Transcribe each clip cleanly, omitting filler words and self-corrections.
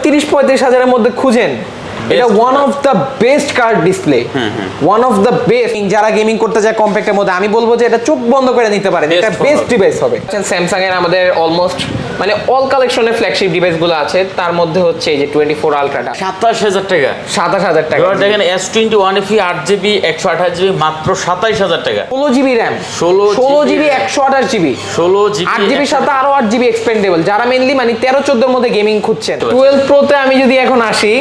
30-35 হাজারের মধ্যে খুঁজেন, এটা one of the best card display, one of the best. যারা গেমিং করতে চায় কম্প্যাক্টের মধ্যে, আমি বলবো যে এটা চোখ বন্ধ করে নিতে পারেন, এটা বেস্ট ডিভাইস হবে। স্যামসাং এর আমাদের অলমোস্ট মানে অল কালেকশনের ফ্ল্যাগশিপ ডিভাইসগুলো আছে, তার মধ্যে হচ্ছে এই যে 24 আলট্রাটা 27000 টাকা, 27000 টাকা। এবার দেখেন S21 FE 8GB 128GB মাত্র 27000 টাকা, 16GB RAM, 16GB 128GB, 16GB 8GB সাথে আরো 8GB এক্সপেন্ডেবল। যারা মেইনলি মানে 13-14 এর মধ্যে গেমিং খুঁজছেন, 12 Pro তে আমি যদি এখন আসি,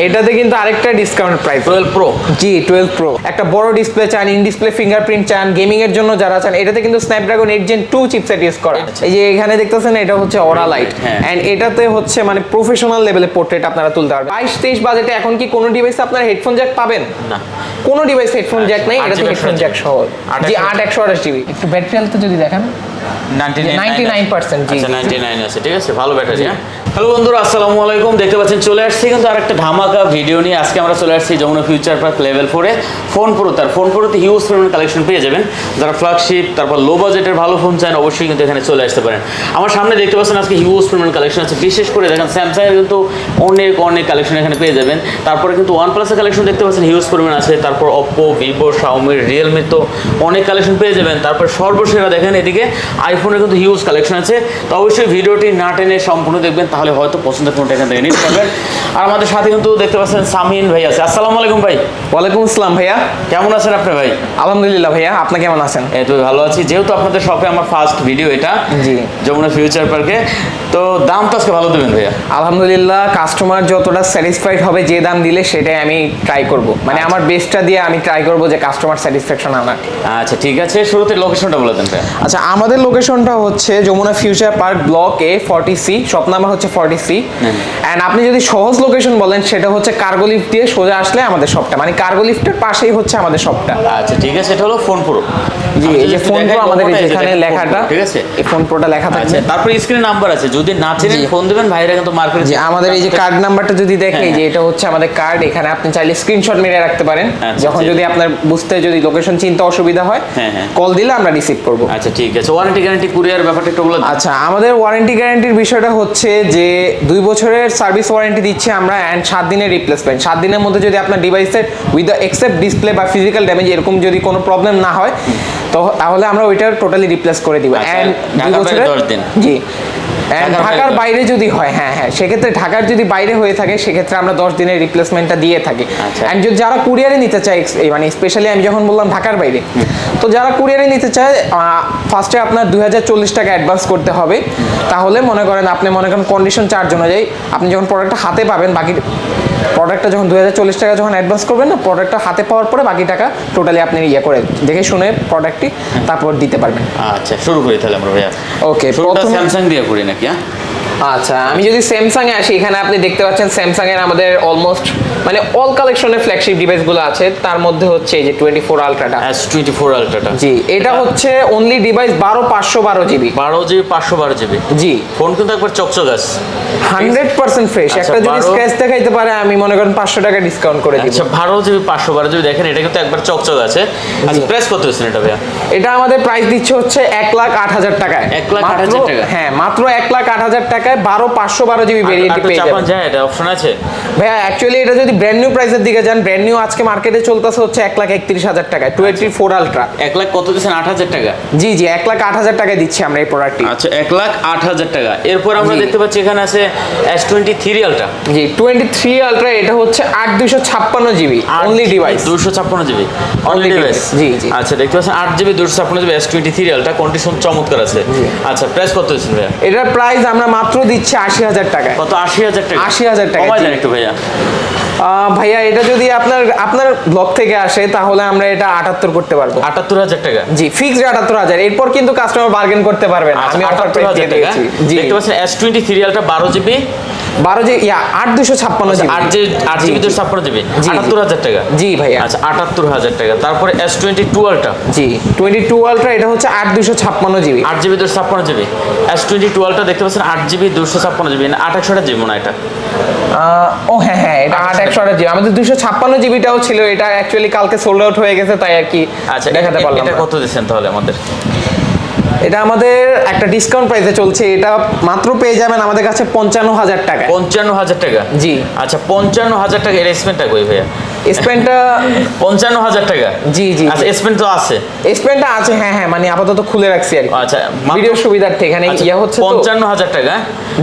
এটাতে কিন্তু আরেকটা ডিসকাউন্ট প্রাইস। 12 Pro, জি 12 Pro একটা বড় ডিসপ্লে চান, ইন ডিসপ্লে ফিঙ্গারপ্রিন্ট চান, গেমিং এর জন্য যারা চান, এটাতে কিন্তু স্ন্যাপড্রাগন 8 Gen 2 চিপসেট ইউজ করা। এই যে এখানে দেখতেছেন, এটা হচ্ছে অরা লাইট, এন্ড এটাতে হচ্ছে মানে প্রফেশনাল লেভেলে পোর্ট্রেট আপনারা তুলতে পারবেন। 22-23 বাজেটে এখন কি কোনো ডিভাইসে আপনারা হেডফোন জ্যাক পাবেন? না, কোনো ডিভাইস হেডফোন জ্যাক নাই, এটাতে হেডফোন জ্যাক সহ। জি 8/128GB। একটু ব্যাটারি হেলথে যদি দেখেন 99%, জি 99 আছে, ঠিক আছে, ভালো ব্যাটারি। হ্যালো বন্ধুরা, আসসালামু আলাইকুম। দেখতে পাচ্ছেন চলে আসছি কিন্তু আরেকটা ধামাকা ভিডিও নিয়ে। আজকে আমরা চলে আসছি যমুনা ফিউচার পার্ক লেভেল 4-এ ফোন প্রো। তার ফোন প্রোতে হিউজ পরিমাণ কালেকশন পেয়ে যাবেন। যারা ফ্ল্যাগশিপ তারপর লো বাজেটের ভালো ফোন চান, অবশ্যই কিন্তু এখানে চলে আসতে পারেন। আমার সামনে দেখতে পাচ্ছেন আজকে হিউজ পরিমাণ কালেকশন আছে। বিশেষ করে দেখেন স্যামসাংয়ের কিন্তু অনেক কালেকশন এখানে পেয়ে যাবেন। তারপরে কিন্তু OnePlus-এর কালেকশন দেখতে পাচ্ছেন হিউজ পরিমাণ আছে। তারপর Oppo, Vivo, Xiaomi, Realme তো অনেক কালেকশন পেয়ে যাবেন। তারপর সর্বশেষ দেখেন এদিকে আইফোনের কিন্তু হিউজ কালেকশন আছে। তো অবশ্যই ভিডিওটি না টেনে সম্পূর্ণ দেখবেন, তাহলে হয়তো পছন্দের ফোনটা এখান থেকে নিতে পারবেন। আর আমাদের সাথে কিন্তু দেখতে পাচ্ছেন সামিন ভাই আছে। আসসালামু আলাইকুম ভাই। ওয়ালাইকুম আসসালাম ভাইয়া, কেমন আছেন আপনি ভাই? আলহামদুলিল্লাহ ভাইয়া, আপনি কেমন আছেন? এই তো ভালো আছি। যেহেতু আপনাদের শপে আমার ফার্স্ট ভিডিও এটা, জি যমুনা ফিউচার পার্কে, তো দাম তো আজকে ভালো দেবেন ভাইয়া? আলহামদুলিল্লাহ, কাস্টমার যতটা স্যাটিসফাইড হবে যে দাম দিলে সেটাই আমি ট্রাই করব, মানে আমার বেস্টটা দিয়ে আমি ট্রাই করব যে কাস্টমার স্যাটিসফ্যাকশন আনার। আচ্ছা ঠিক আছে, শুরুতে লোকেশনটা বলে দেন ভাইয়া। আচ্ছা, আমাদের লোকেশনটা হচ্ছে Jamuna future park block A 40C, shop number হচ্ছে 40C। এন্ড আপনি যদি সহজ লোকেশন বলেন, সেটা হচ্ছে কার্গো লিফট দিয়ে সোজা আসলে আমাদের শপটা, মানে কার্গো লিফটের পাশেই হচ্ছে আমাদের শপটা। আচ্ছা ঠিক আছে, এটা হলো ফোন প্রো। জি, এই যে ফোন প্রো আমাদের এখানে লেখাটা, ঠিক আছে, এই ফোন প্রোটা লেখা থাকছে। তারপর স্ক্রিনে নাম্বার আছে, যদি না চেনেন ফোন দিবেন, ভাইরা কিন্তু মার্কেটে। জি, আমাদের এই যে কার্ড নাম্বারটা যদি দেখে, যে এটা হচ্ছে আমাদের কার্ড, এখানে আপনি চাইলে স্ক্রিনশট মেরে রাখতে পারেন। যখন যদি আপনার বুঝতে যদি লোকেশন চিনতে অসুবিধা হয়, কল দিলে আমরা রিসিভ করব। আচ্ছা ঠিক আছে, ওয়ারেন্টি গ্যারান্টি কুরিয়ার ব্যাপারটা একটু বলে। আচ্ছা, আমাদের ওয়ারেন্টি গ্যারান্টির বিষয়টা হচ্ছে যে 2 বছরের সার্ভিস ওয়ারেন্টি দিচ্ছি আমরা, এন্ড 7 দিনের রিপ্লেসমেন্ট। 7 দিনের মধ্যে যদি আপনার ডিভাইসের উইথ দ্য এক্সেপ্ট ডিসপ্লে বা ফিজিক্যাল ড্যামেজ এরকম যদি কোনো প্রবলেম না হয়, তো তাহলে আমরা ওইটা টোটালি রিপ্লেস করে দিব। এন্ড 2 বছরের 10 দিন। জি, ঢাকার বাইরে যদি হয়, সেক্ষেত্রে ঢাকার যদি বাইরে হয়ে থাকে, সেক্ষেত্রে আমরা 10 দিনের রিপ্লেসমেন্টটা দিয়ে থাকি। এন্ড যদি যারা কুরিয়ারে নিতে চায়, মানে স্পেশালি আমি যখন বললাম ঢাকার বাইরে, তো যারা কুরিয়ারে নিতে চায়, ফার্স্টে আপনার 2040 টাকা অ্যাডভান্স করতে হবে। তাহলে মনে করেন আপনি কন্ডিশন চার্জ অনুযায়ী আপনি যখন প্রোডাক্টটা হাতে পাবেন, বাকি প্রোডাক্টটা যখন 2040 টাকা যখন অ্যাডভান্স করবেন না, প্রোডাক্টটা হাতে পাওয়ার পরে বাকি টাকা টোটালি আপনি করে দেখে শুনে প্রোডাক্টটি তারপর দিতে পারবেন। আচ্ছা শুরু করি তাহলে আমরা ভাইয়া। ওকে, প্রথমে স্যামসাং দিয়ে করি নাকি? আচ্ছা, আমি যদি স্যামসাং এ আসি, এখানে আপনি দেখতে পাচ্ছেন স্যামসাং এর আমাদের অলমোস্ট মানে অল কালেকশনের ফ্ল্যাগশিপ ডিভাইসগুলো আছে, তার মধ্যে হচ্ছে এই যে 24 আলট্রাটা, S24 আলট্রাটা। জি, এটা হচ্ছে অনলি ডিভাইস 512GB 512GB। জি, ফোন কিন্তু একবার চকচক আছে, 100% ফ্রেশ। একটা যদি স্ক্র্যাচ দেখাইতে পারে, আমি মনে করেন 500 টাকা ডিসকাউন্ট করে দিব। আচ্ছা 12GB 512GB, দেখেন এটা কিন্তু একবার চকচক আছে। আচ্ছা প্রাইস কত হচ্ছে এটা ভাইয়া? এটা আমাদের প্রাইস দিচ্ছে হচ্ছে 1,08,000 টাকায়। 1,08,000 টাকা? হ্যাঁ, মাত্র 1,08,000 টাকায় 512GB ভেরিয়েন্ট পেয়ে যাবেন। যায়, এটা অপশন আছে ভাইয়া। অ্যাকচুয়ালি এটা যদি ব্র্যান্ড নিউ প্রাইসের দিকে যান, ব্র্যান্ড নিউ আজকে মার্কেটে চলতেছে হচ্ছে 1,31,000 টাকায় 24 আলট্রা। 1 লাখ কত দিচ্ছেন? 8,000 টাকা? জি, 1,08,000 টাকায় দিচ্ছি আমরা এই প্রোডাক্টটি। আচ্ছা 1,08,000 টাকা। এরপর আমরা দেখতে পাচ্ছি এখানে আছে S23 আলট্রা। জি, 23 আলট্রা, এটা হচ্ছে 8,256GB only device. 256GB only device. জি জি। আচ্ছা দেখতে পাচ্ছেন 8GB 256GB S23 ultra, condition চমৎকার আছে। আচ্ছা প্রাইস কত দিচ্ছেন ভাইয়া? এটার প্রাইস আমরা মাত্র দিচ্ছি 80,000 টাকায়। কত? 80,000 টাকা? 80,000 টাকা। কমাই দেন একটু ভাইয়া। ভাইয়া, এটা যদি আপনার ব্লগ থেকে আসে, তাহলে আমরা এটা 78 করতে পারবো। 78,000 টাকা? জি, ফিক্সড 78,000। এরপর কিন্তু কাস্টমার বার্গেন করতে পারবে না। আমি 78,000 টাকা। দেখতে পাচ্ছেন S23 ultra 12GB 8,256GB 8GB 256GB 78,000 টাকা। জি ভাইয়া। আচ্ছা 78,000 টাকা। তারপরে S22 আলট্রা। জি, 22 আলট্রা, এটা হচ্ছে 8,256GB 8GB 256GB। S22 ultra দেখতে পাচ্ছেন 8GB 256GB না 8/128GB মনে হয় এটা। ও হ্যাঁ, এটা 8/128GB। আমাদের 256GBটাও ছিল, এটা অ্যাকচুয়ালি কালকে সোল্ড আউট হয়ে গেছে, তাই আর কি আচ্ছা দেখাতে পারলাম। এটা কত দিচ্ছেন তাহলে আমাদের? এটা আমাদের একটা ডিসকাউন্ট প্রাইসে চলছে, এটা মাত্র পেয়ে যাবেন আমাদের কাছে 55,000 টাকা। 55,000 টাকা? জি। আচ্ছা 55,000 টাকা। এর স্পেনটা কই ভাইয়া? স্পেনটা 55,000 টাকা? জি জি। আচ্ছা স্পেন তো আছে? স্পেনটা আছে, হ্যাঁ হ্যাঁ, মানে আপাতত খুলে রাখছি আর কি। আচ্ছা ভিডিওর সুবিধার্থে এখানে ইয়া হচ্ছে তো। 55,000 টাকা?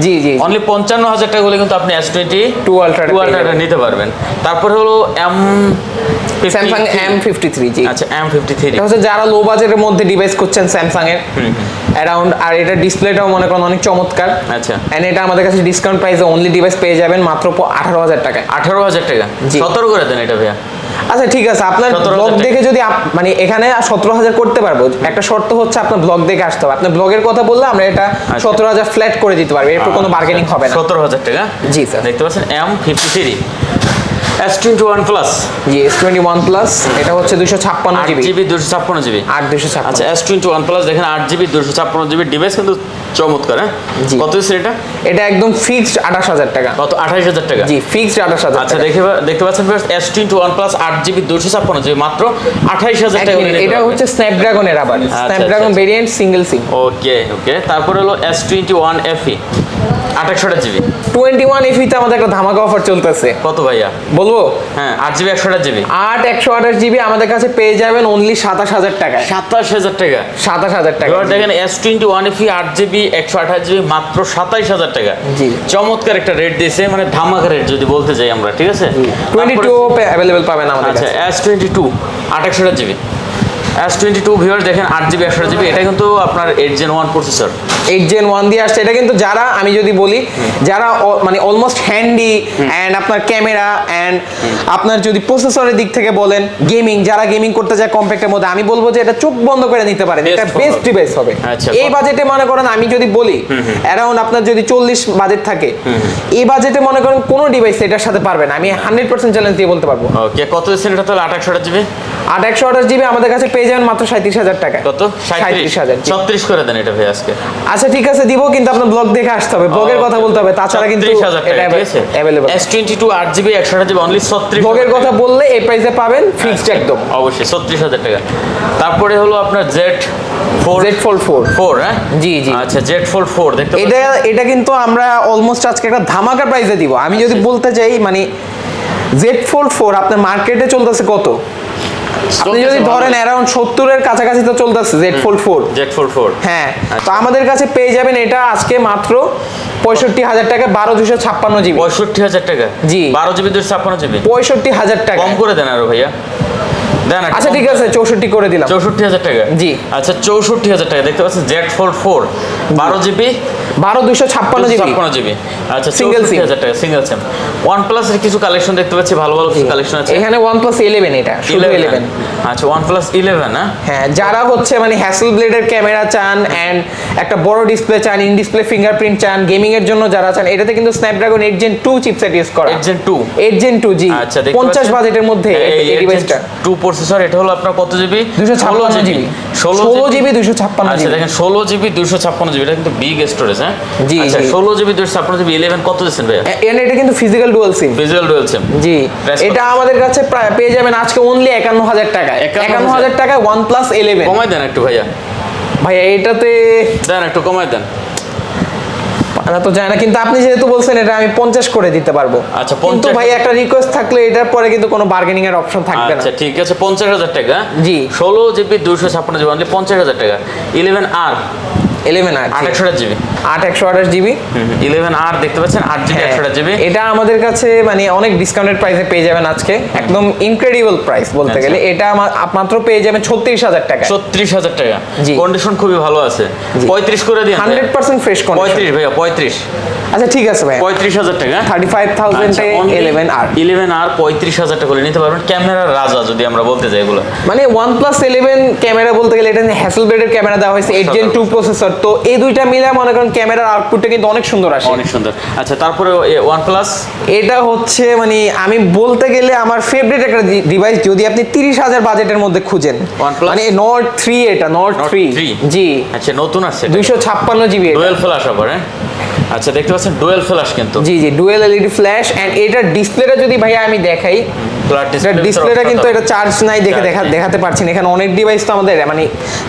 জি জি। অনলি 55,000 টাকা হলে কিন্তু আপনি S22 Ultra নিতে পারবেন। তারপর হলো স্যামসাং M53। জি। আচ্ছা M53 এটা হচ্ছে যারা লো বাজেটের মধ্যে ডিভাইস করছেন স্যামসাং এর অ্যারাউন্ড, আর এটা ডিসপ্লেটাও মনে করেন অনেক চমৎকার। আচ্ছা। এন্ড এটা আমাদের কাছে ডিসকাউন্ট প্রাইসে অনলি ডিভাইস পেয়ে যাবেন মাত্র 18,000 টাকা। 18,000 টাকা? 17 করে দেন এটা ভাইয়া। আচ্ছা ঠিক আছে, আপনার ব্লগ দেখে যদি মানে এখানে 17,000 করতে পারবো, একটা শর্ত হচ্ছে আপনার ব্লগ দেখে আসতে হবে। আপনার ব্লগের কথা বললে আমরা এটা 17,000 ফ্ল্যাট করে দিতে পারবো, এরপর কোনো বার্গেনিং হবে না। 17,000 টাকা? জি স্যার। দেখতে পাচ্ছেন M53 S21 প্লাস। জি S21 প্লাস, এটা হচ্ছে 256 জিবি। 8GB 256GB। 8 আচ্ছা S21 প্লাস দেখেন 8GB 256GB ডিভাইস কিন্তু চমৎকার। হ্যাঁ কত হচ্ছে এটা? এটা একদম ফিক্সড 28,000 টাকা। কত? 28,000 টাকা? জি ফিক্সড 28,000। আচ্ছা দেখতে পাচ্ছেন S21 প্লাস 8GB 256GB মাত্র 28,000 টাকা। এটা হচ্ছে স্ন্যাপড্রাগনের, আবার স্ন্যাপড্রাগন ভেরিয়েন্ট সিঙ্গেল সিম। ওকে ওকে। তারপর হলো S21 FE 8GB। 21 তে আমাদের একটা ধামাকা অফার চলতেছে। কত ভাইয়া বলবো? হ্যাঁ 8GB 128GB। 128 জিবি আমাদের কাছে পেয়ে যাবেন অনলি 27,000 টাকা। 27,000 টাকা? 27,000 টাকা। এবার দেখেন S21 FE 8GB 128GB মাত্র 27,000 টাকা। জি। চমৎকার একটা রেট দিয়েছে, মানে ধামাকা রেট যদি বলতে যাই আমরা, ঠিক আছে? 22 অ্যাভেলেবল পাবেন আমাদের আচ্ছা কাছে। S22 128GB। S22 ভিউয়ার দেখেন 8GB 128GB, এটা কিন্তু আপনার 8 Gen 1 প্রসেসর। 8 Gen 1 দিয়ে আসছে। এটা কিন্তু যারা, আমি যদি বলি, যারা মানে অলমোস্ট হ্যান্ডি এন্ড আপনার ক্যামেরা এন্ড আপনার যদি প্রসেসরের দিক থেকে বলেন গেমিং, যারা গেমিং করতে চায় কম্প্যাক্টের মধ্যে, আমি বলবো যে এটা চোখ বন্ধ করে নিতে পারেন, এটা বেস্ট ডিভাইস হবে। আচ্ছা, এই বাজেটে মনে করেন, আমি যদি বলি অ্যারাউন্ড আপনার যদি 40 বাজেট থাকে, এই বাজেটে মনে করেন কোনো ডিভাইস এটার সাথে পারবে না, আমি 100% চ্যালেঞ্জ দিয়ে বলতে পারবো। ওকে কত দিচ্ছেন এটা তাহলে? 828GB। 828 জিবি আমাদের কাছে পেয়ে যাবেন মাত্র 37,000 টাকা। কত? 37,000। 36 করে দেন এটা ভাই আজকে। আচ্ছা ঠিক আছে দিব, কিন্তু আপনার ব্লগ দেখে আসতে হবে, ব্লগের কথা বলতে হবে, তাছাড়া কিন্তু 30,000 টাকা, এটা ঠিক আছে? Available. S22 8GB 128GB only 36। ব্লগের কথা বললে এই প্রাইসে পাবেন ফিক্সড একদম। অবশ্যই 36,000 টাকা। তারপরে হলো আপনার Z Fold 4। হ্যাঁ জি জি। আচ্ছা Z Fold 4 দেখতে এটা এটা কিন্তু আমরা অলমোস্ট আজকে একটা ধামাকা প্রাইসে দিব। আমি যদি বলতে চাই, মানে Z Fold 4 আপনার মার্কেটে চলতেছে কত? আপনি যদি ধরেন অ্যারাউন্ড 70 এর কাছাকাছি তো চলতেছে Z Fold 4। হ্যাঁ, তো আমাদের কাছে পেয়ে যাবেন এটা আজকে মাত্র 65,000 টাকা, 12,256 জিবি। 65,000 টাকা? জি। 12GB 256GB। 65,000 টাকা কম করে দেন আরো ভাইয়া, দেন। আচ্ছা ঠিক আছে 64 করে দিলাম। 64,000 টাকা? জি। আচ্ছা 64,000 টাকা। দেখতে পাচ্ছেন Z Fold 4 12GB 12,256 জিবি। আচ্ছা সিঙ্গেল সিম। 64,000 টাকা সিঙ্গেল সিম। OnePlus এর কিছু কালেকশন দেখতে পাচ্ছি, ভালো ভালো কিছু কালেকশন আছে এখানে OnePlus 11, এটা শুধু 11। আচ্ছা OnePlus 11 না? হ্যাঁ, যারা হচ্ছে মানে হ্যাসেল ব্লেডের ক্যামেরা চান এন্ড একটা বড় ডিসপ্লে চান, ইন ডিসপ্লে ফিঙ্গারপ্রিন্ট চান, গেমিং এর জন্য যারা চান, এটাতে কিন্তু স্ন্যাপড্রাগন 8 Gen 2 চিপসেট ইউজ করা। 8 Gen 2? 8 Gen 2 জি। আচ্ছা 50 বাজেটের মধ্যে এই ডিভাইসটা 2 প্রসেসর। এটা হলো আপনার কত জিবি? 256 জিবি। 16 জিবি 256 আচ্ছা জিবি। দেখেন 16GB 256GB, এটা কিন্তু বিগ স্টোরেজ। হ্যাঁ জি আচ্ছা জি। 16GB 256GB 11 কত দিচ্ছেন ভাইয়া? এটা কিন্তু physical dual SIM. Visual dual SIM. জি। এটা আমাদের কাছে পেয়ে যাবেন আজকে অনলি 51,000 টাকা। 51,000 টাকায় OnePlus 11। কমাই দেন একটু ভাইয়া। ভাই এটাতে দেন একটু কমাই দেন। না তো যায় না, কিন্তু আপনি যেহেতু বলছেন এটা আমি 50 করে দিতে পারবো। আচ্ছা কিন্তু ভাই একটা রিকোয়েস্ট থাকলে, এটার পরে কিন্তু কোনো বার্গেনিং এর অপশন থাকবে না। আচ্ছা ঠিক আছে 50,000 টাকা। জি। 16GB 256GB অনলি 50,000 টাকা। 11R 11R 828GB। 828 GB. 11R দেখতে পাচ্ছেন 8GB 128GB। এটা আমাদের কাছে মানে অনেক ডিসকাউন্টেড প্রাইসে পেয়ে যাবেন আজকে, একদম ইনক্রেডিবল প্রাইস বলতে গেলে। এটা মাত্র পেয়ে যাবেন 36,000 টাকা। 36,000 টাকা। জি। কন্ডিশন খুবই ভালো আছে। 35 করে দিন। 100% ফ্রেশ কন্ডিশন। 35 ভাইয়া 35। আচ্ছা ঠিক আছে ভাই, 35,000 টাকা। 35,000 এ 11R 35,000 টাকা করে নিতে পারবেন। ক্যামেরার রাজা যদি আমরা বলতে যাই এগুলো, মানে OnePlus 11 ক্যামেরা বলতে গেলে, এটা হ্যাসেলব্লেডের ক্যামেরা দেওয়া হয়েছে, 8 Gen 2 প্রসেসর, তো এই দুইটা মিলে মনে করেন ক্যামেরার আউটপুটটা কিন্তু অনেক সুন্দর আসে। অনেক সুন্দর। আচ্ছা তারপরে OnePlus এটা হচ্ছে মানে আমি বলতে গেলে আমার ফেভারিট একটা ডিভাইস, যদি আপনি 30,000 বাজেটের মধ্যে খুঁজেন। OnePlus? মানে Nord 3, এটা Nord 3 জি। আচ্ছা নতুন আছে 256 জিবি। ডুয়েল ফ্ল্যাশ আবার। হ্যাঁ আচ্ছা দেখতে পাচ্ছেন ডুয়েল ফ্ল্যাশ কিন্তু। জি জি, ডুয়েল এলইডি ফ্ল্যাশ। এন্ড এটার ডিসপ্লেটা যদি ভাইয়া আমি দেখাই, ডিসপ্লেটা কিন্তু এটা চার্জ নাই দেখাতে পারছি না। এখানে অনেক ডিভাইস তো আমাদের মানে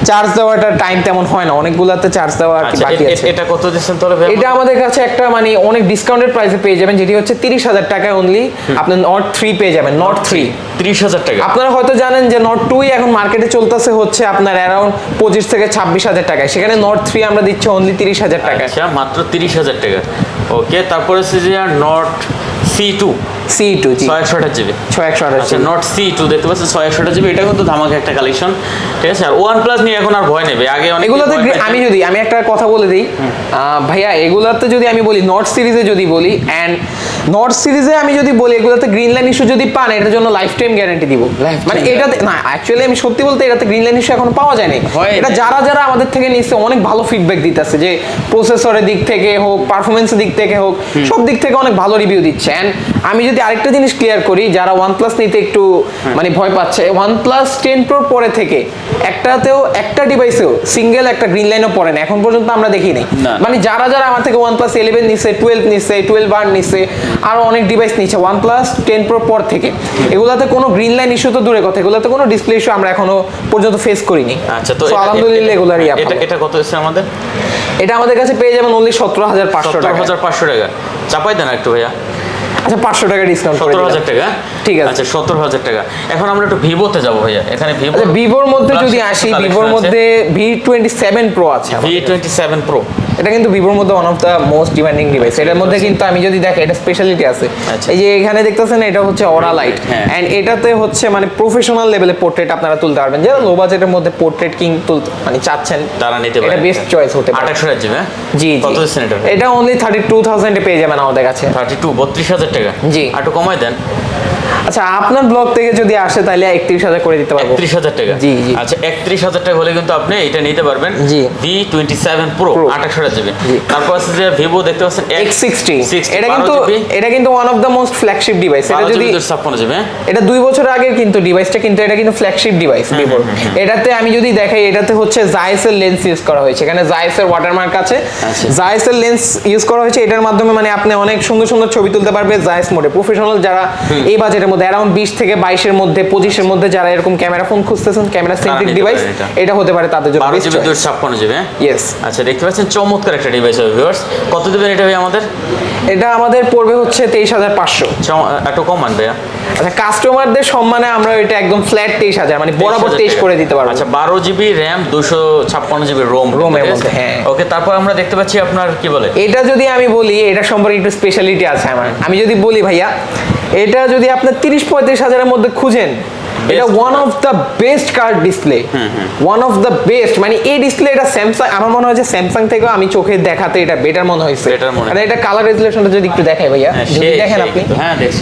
চার্জ দেওয়াটা টাইম তেমন হয় না, অনেকগুলাতে চার্জ দেওয়া আর কি বাকি আছে। এটা কত দিচ্ছেন তাহলে ভাই? এটা আমাদের কাছে একটা মানে অনেক ডিসকাউন্টেড প্রাইসে পেয়ে যাবেন, যেটি হচ্ছে 30,000 টাকায় অনলি আপনি নট 3 পেয়ে যাবেন। নট 3 30,000 টাকা। আপনারা হয়তো জানেন যে নট 2 এখন মার্কেটে চলতেছে হচ্ছে আপনার অ্যারাউন্ড 25 থেকে 26,000 টাকায়, সেখানে নট 3 আমরা দিচ্ছি অনলি 30,000 টাকায়। আচ্ছা মাত্র 30,000 টাকা। ওকে, তারপরে হচ্ছে যে not C2 C2 G 628 GB. 628 আচ্ছা নট C2 দেখতে পাচ্ছেন 628 জিবি, এটা কিন্তু ধামাকা একটা কালেকশন, ঠিক আছে। আর OnePlus নিয়ে এখন আর ভয় নেবে, আগে অনেক এগুলাতে আমি একটা কথা বলে দিই ভাইয়া, এগুলাতে যদি আমি বলি নট সিরিজে যদি বলি এন্ড নট সিরিজে আমি যদি বলি এগুলাতে গ্রিন লাইন ইস্যু যদি পান এটার জন্য লাইফ টাইম গ্যারান্টি দিব। মানে এটাতে না, অ্যাকচুয়ালি আমি সত্যি বলতে এটাতে গ্রিন লাইন ইস্যু এখন পাওয়া যায় না। এটা যারা আমাদের থেকে নিচ্ছে অনেক ভালো ফিডব্যাক দিতেছে, যে প্রসেসরের দিক থেকে হোক, পারফরমেন্সের দিক থেকে হোক, সব দিক থেকে অনেক ভালো রিভিউ দিচ্ছে। এন্ড আমি যদি আরেকটা জিনিস ক্লিয়ার করি, যারা OnePlus নিতে একটু মানে ভয় পাচ্ছে, OnePlus 10 Pro পরে থেকে একটা ডিভাইসেও সিঙ্গেল একটা গ্রিন লাইনও পড়ে না এখন পর্যন্ত, আমরা দেখিনি। মানে যারা আমার থেকে OnePlus 11 নিচ্ছে, 12 নিচ্ছে, 12 নিচ্ছে, আরো অনেক ডিভাইস নিচ্ছে OnePlus 10 Pro পর থেকে, এগুলাতে কোনো গ্রিন লাইন ইস্যু তো দূরে কথা, এগুলাতে কোনো ডিসপ্লে ইস্যু আমরা এখনো পর্যন্ত ফেস করিনি। আচ্ছা, তো আলহামদুলিল্লাহ এগুলারই এটা কত হচ্ছে আমাদের? এটা আমাদের কাছে পেয়ে যাবেন অনলি 17,500 টাকা। 17,500 টাকা চাপাই দেন একটু ভাইয়া। আচ্ছা 500 টাকা ডিসকাউন্ট করে 17,000 টাকা, ঠিক আছে। আচ্ছা 17,000 টাকা। এখন আমরা একটু ভিভোতে যাব ভাইয়া। এখানে ভিভোর মধ্যে যদি আসি, ভিভোর মধ্যে V27 Pro আছে। V27 Pro এটা কিন্তু ভিভোর মধ্যে one of the most demanding device. এটার মধ্যে কিন্তু আমি যদি দেখি এটা স্পেশালিটি আছে, এই যে এখানে দেখতেছেন এটা হচ্ছে অরা লাইট, এন্ড এটাতে হচ্ছে মানে প্রফেশনাল লেভেলে পোর্ট্রেট আপনারা তুলতে পারবেন। যারা লো বাজেটের মধ্যে পোর্ট্রেট কিং তুলতে মানে চাচ্ছেন তারা নিতে পারেন, এটা বেস্ট চয়েস হতে পারে। 2800 জিবি। জি কত দিচ্ছেন এটা? এটা অনলি 32,000 এ পেয়ে যাবেন আমাদের কাছে। 32,000 টাকা। জি, একটু কমাই দেন। আচ্ছা আপনার ব্লগ থেকে যদি আসে তাহলে 31,000 করে দিতে পারবো। 31,000 টাকা। জি জি, আচ্ছা 31,000 টাকা হলে কিন্তু আপনি এটা নিতে পারবেন। জি, V27 Pro 2800 জিবি। তারপর আছে যে ভিভো দেখতে পাচ্ছেন X60, এটা কিন্তু one of the most flagship device. এটা যদি 56 জিবি, এটা 2 বছর আগের কিন্তু ডিভাইসটা, কিন্তু এটা কিন্তু ফ্ল্যাগশিপ ডিভাইস ভিভোর। এটাতে আমি যদি দেখাই, এটাতে হচ্ছে জাইসের লেন্স ইউজ করা হয়েছে, এখানে জাইসের ওয়াটারমার্ক আছে, জাইসের লেন্স ইউজ করা হয়েছে। এটার মাধ্যমে মানে আপনি অনেক সুন্দর সুন্দর ছবি তুলতে পারবেন জাইস মোডে। প্রফেশনাল যারা এই বাজেটের মধ্যে অ্যারাউন্ড 20 থেকে 22 মধ্যে 25 এর মধ্যে যারা এরকম ক্যামেরা ফোন খুঁজতেছেন, ক্যামেরা সেন্ট্রিক ডিভাইস, এটা হতে পারে তাদের জন্য বেস্ট চয়েস। 256 জিবি। ইয়েস। আচ্ছা দেখতে পাচ্ছেন চমৎকার একটা ডিভাইস হবে ভিউয়ার্স। কত দিবেন এটা ভাই আমাদের? এটা আমাদের পড়বে হচ্ছে 23,500। একটু কম আনবে। আচ্ছা কাস্টমারদের সম্মানে আমরা এটা একদম ফ্ল্যাট 23,000 মানে বরাবর 23 করে দিতে পারবো। আচ্ছা 12 জিবি RAM 256 জিবি রোমের মধ্যে, হ্যাঁ। ওকে, তারপর আমরা দেখতে পাচ্ছি আপনার কি বলে, এটা যদি আমি বলি এটা সম্পর্কে একটু স্পেশালিটি আছে আমার। আমি যদি বলি ভাইয়া, এটা যদি আপনি 30-35 হাজারের মধ্যে খুঁজেন, এটা one of the best card display, one of the best. মানে এই ডিসপ্লে এটা স্যামসাং, আমার মনে হয় যে স্যামসাং থেকেও আমি চোখে দেখাতে এটা বেটার মনে হয়েছে। মানে এটা কালার রেজুলেশনটা যদি একটু দেখাই ভাইয়া, যদি দেখেন আপনি,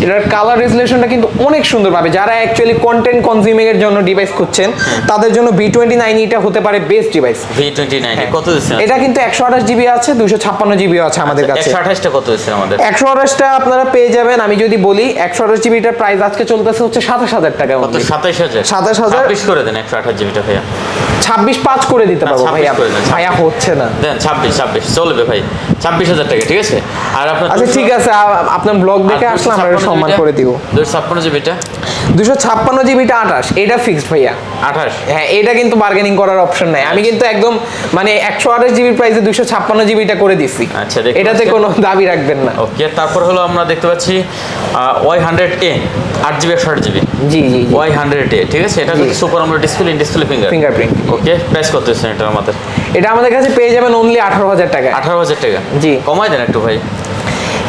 এটার কালার রেজুলেশনটা কিন্তু অনেক সুন্দর পাবে। যারা অ্যাকচুয়ালি কন্টেন্ট কনজিউমিং এর জন্য ডিভাইস খুঁজছেন তাদের জন্য V29 এটা হতে পারে বেস্ট ডিভাইস। V29 কত দিচ্ছেন? এটা কিন্তু 128 জিবি আছে, 256 জিবি আছে আমাদের কাছে। 128টা কত দিচ্ছেন আমাদের? 128টা আপনারা পেয়ে যাবেন, আমি যদি বলি 128 জিবিটার প্রাইস আজকে চলতেছে হচ্ছে 27,000 টাকা। 27,000 27,000 করে দেন 128 জিবিটা ভাইয়া। 26.5 করে দিতে পারবো ভাইয়া। ভাইয়া হচ্ছে না, দেন 26 চলবে ভাই। 26,000 টাকা, ঠিক আছে। আর আপনার আচ্ছা ঠিক আছে, আপনার ব্লগ দেখে আসলে আমরা সম্মান করে দিব। 256 জিবিটা, 256 জিবিটা 28, এটা ফিক্সড ভাইয়া 28। হ্যাঁ, এটা কিন্তু বার্গেনিং করার অপশন নাই। আমি কিন্তু একদম মানে 128 জিবির প্রাইসে 256 জিবিটা করে দিছি। আচ্ছা, এটাতে কোনো দাবি রাখবেন না। ওকে, তারপর হলো আমরা দেখতে পাচ্ছি Y100A 8 জিবি 128 জিবি। জি জি, Y100A, ঠিক আছে। এটা হচ্ছে super AMOLED display, in display fingerprint. Okay, price কত আছে এটা আমাদের? এটা আমাদের কাছে পেয়ে যাবেন অনলি 18,000 টাকা। 18,000 টাকা, জি। কমাই দেন একটু ভাই।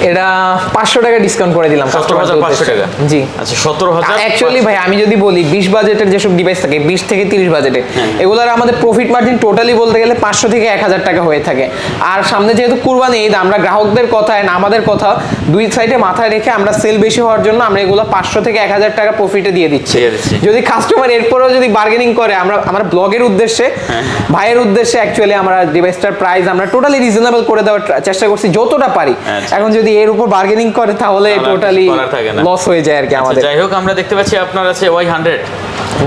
এটা 500 টাকা ডিসকাউন্ট করে দিলাম। 17,500 টাকা। জি, আচ্ছা 17,000। অ্যাকচুয়ালি ভাই আমি যদি বলি 20 বাজেটের যেসব ডিভাইস থাকে, 20 থেকে 30 বাজেটে, এগুলোর আমাদের প্রফিট মার্জিন টোটালি বলতে গেলে 500 থেকে 1,000 টাকা হয়ে থাকে। আর সামনে যেহেতু কুরবানি ঈদ, আমরা গ্রাহকদের কথা এন্ড আমাদের কথা দুই সাইডে মাথায় রেখে আমরা সেল বেশি হওয়ার জন্য আমরা এগুলো 500 থেকে 1,000 টাকা প্রফিটে দিয়ে দিচ্ছি। যদি কাস্টমার এরপরেও যদি বার্গেনিং করে, আমরা ব্লগের উদ্দেশ্যে, ভাইয়ের উদ্দেশ্যে অ্যাকচুয়ালি আমরা ডিভাইসটার প্রাইস আমরা টোটালি রিজনেবল করে দেওয়ার চেষ্টা করছি যতটা পারি। এখন যদি এর উপর বার্গেনিং করে তাহলে টোটালি করার থাকে না। লস হয়ে যায় আর কি আমাদের। যাই হোক, আমরা দেখতে পাচ্ছি আপনার আছে Y100।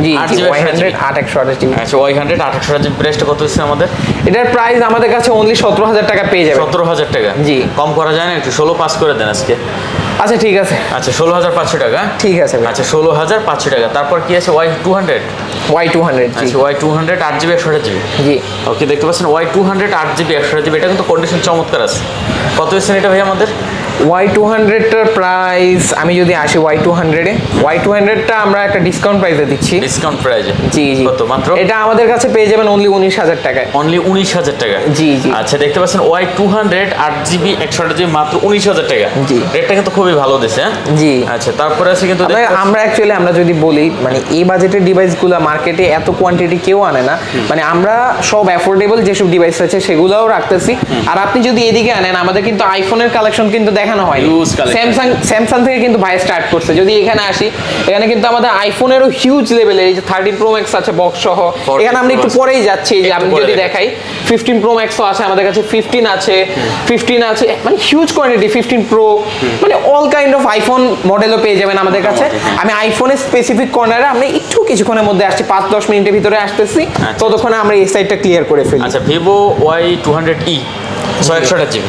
জি জি, Y100 828 জিবি। আচ্ছা, Y100 828 জিবি প্রাইসটা কত হচ্ছে আমাদের? এটার প্রাইস আমাদের কাছে অনলি 17000 টাকা পেয়ে যাবে। 17000 টাকা? জি। কম করা যায় না একটু? 16 পাস করে দেন আজকে। আচ্ছা ঠিক আছে। আচ্ছা, 16500 টাকা। ঠিক আছে ভাই। আচ্ছা, 16500 টাকা। তারপর কি আছে? Y200। Y200 জি। আচ্ছা, Y200 8GB 128GB। জি। ওকে, দেখতে পাচ্ছেন Y200 8GB 128GB। এটা কিন্তু কন্ডিশন চমৎকার আছে। কত হচ্ছে এটা ভাই আমাদের? Y200 টার প্রাইস আমি যদি আসি Y200 এ, Y200 টা আমরা একটা ডিসকাউন্ট প্রাইসে দিচ্ছি। ডিসকাউন্ট প্রাইসে? জি জি। কত মাত্র? এটা আমাদের কাছে পেয়ে যাবেন অনলি 19000 টাকায়। অনলি 19000 টাকা? জি জি। আচ্ছা, দেখতে পাচ্ছেন Y200 8GB 128GB মাত্র 19000 টাকা। জি। রেটটা কিন্তু খুবই ভালো দিছে। হ্যাঁ জি। আচ্ছা, তারপরে আছে কিন্তু আমরা অ্যাকচুয়ালি আমরা যদি বলি মানে এই বাজেটের ডিভাইসগুলো মার্কেটে এত কোয়ান্টিটি কেউ আনে না, মানে আমরা সব অ্যাফোর্ডেবল যেসব ডিভাইস আছে সেগুলোও রাখতেছি। আর আপনি যদি এদিকে আনেন, আমাদের কিন্তু আইফোনের কালেকশন কিন্তু দেখানো হয়। স্যামসাং থেকে কিন্তু ভাই স্টার্ট করছে। যদি এখানে আসি, এখানে কিন্তু আমাদের আইফোনেরও হিউজ লেভেলের, এই যে 13 প্রো ম্যাক্স আছে বক্স সহ। এখানে আমরা একটু পরেই যাচ্ছি, যে আমি যদি দেখাই 15 প্রো ম্যাক্সও আছে আমাদের কাছে, 15 আছে, 15 আছে, মানে হিউজ কোয়ান্টিটি। 15 প্রো মানে অল কাইন্ড অফ আইফোন মডেলও পেয়ে যাবেন আমাদের কাছে। আমি আইফোনের স্পেসিফিক কর্নারে আমরা একটু কিছুক্ষণের মধ্যে আসছি, 5-10 মিনিটের ভিতরে আসতেছি, ততক্ষণে আমরা এই সাইডটা ক্লিয়ার করে ফেলি। আচ্ছা, ভিভো Y200e 6128GB।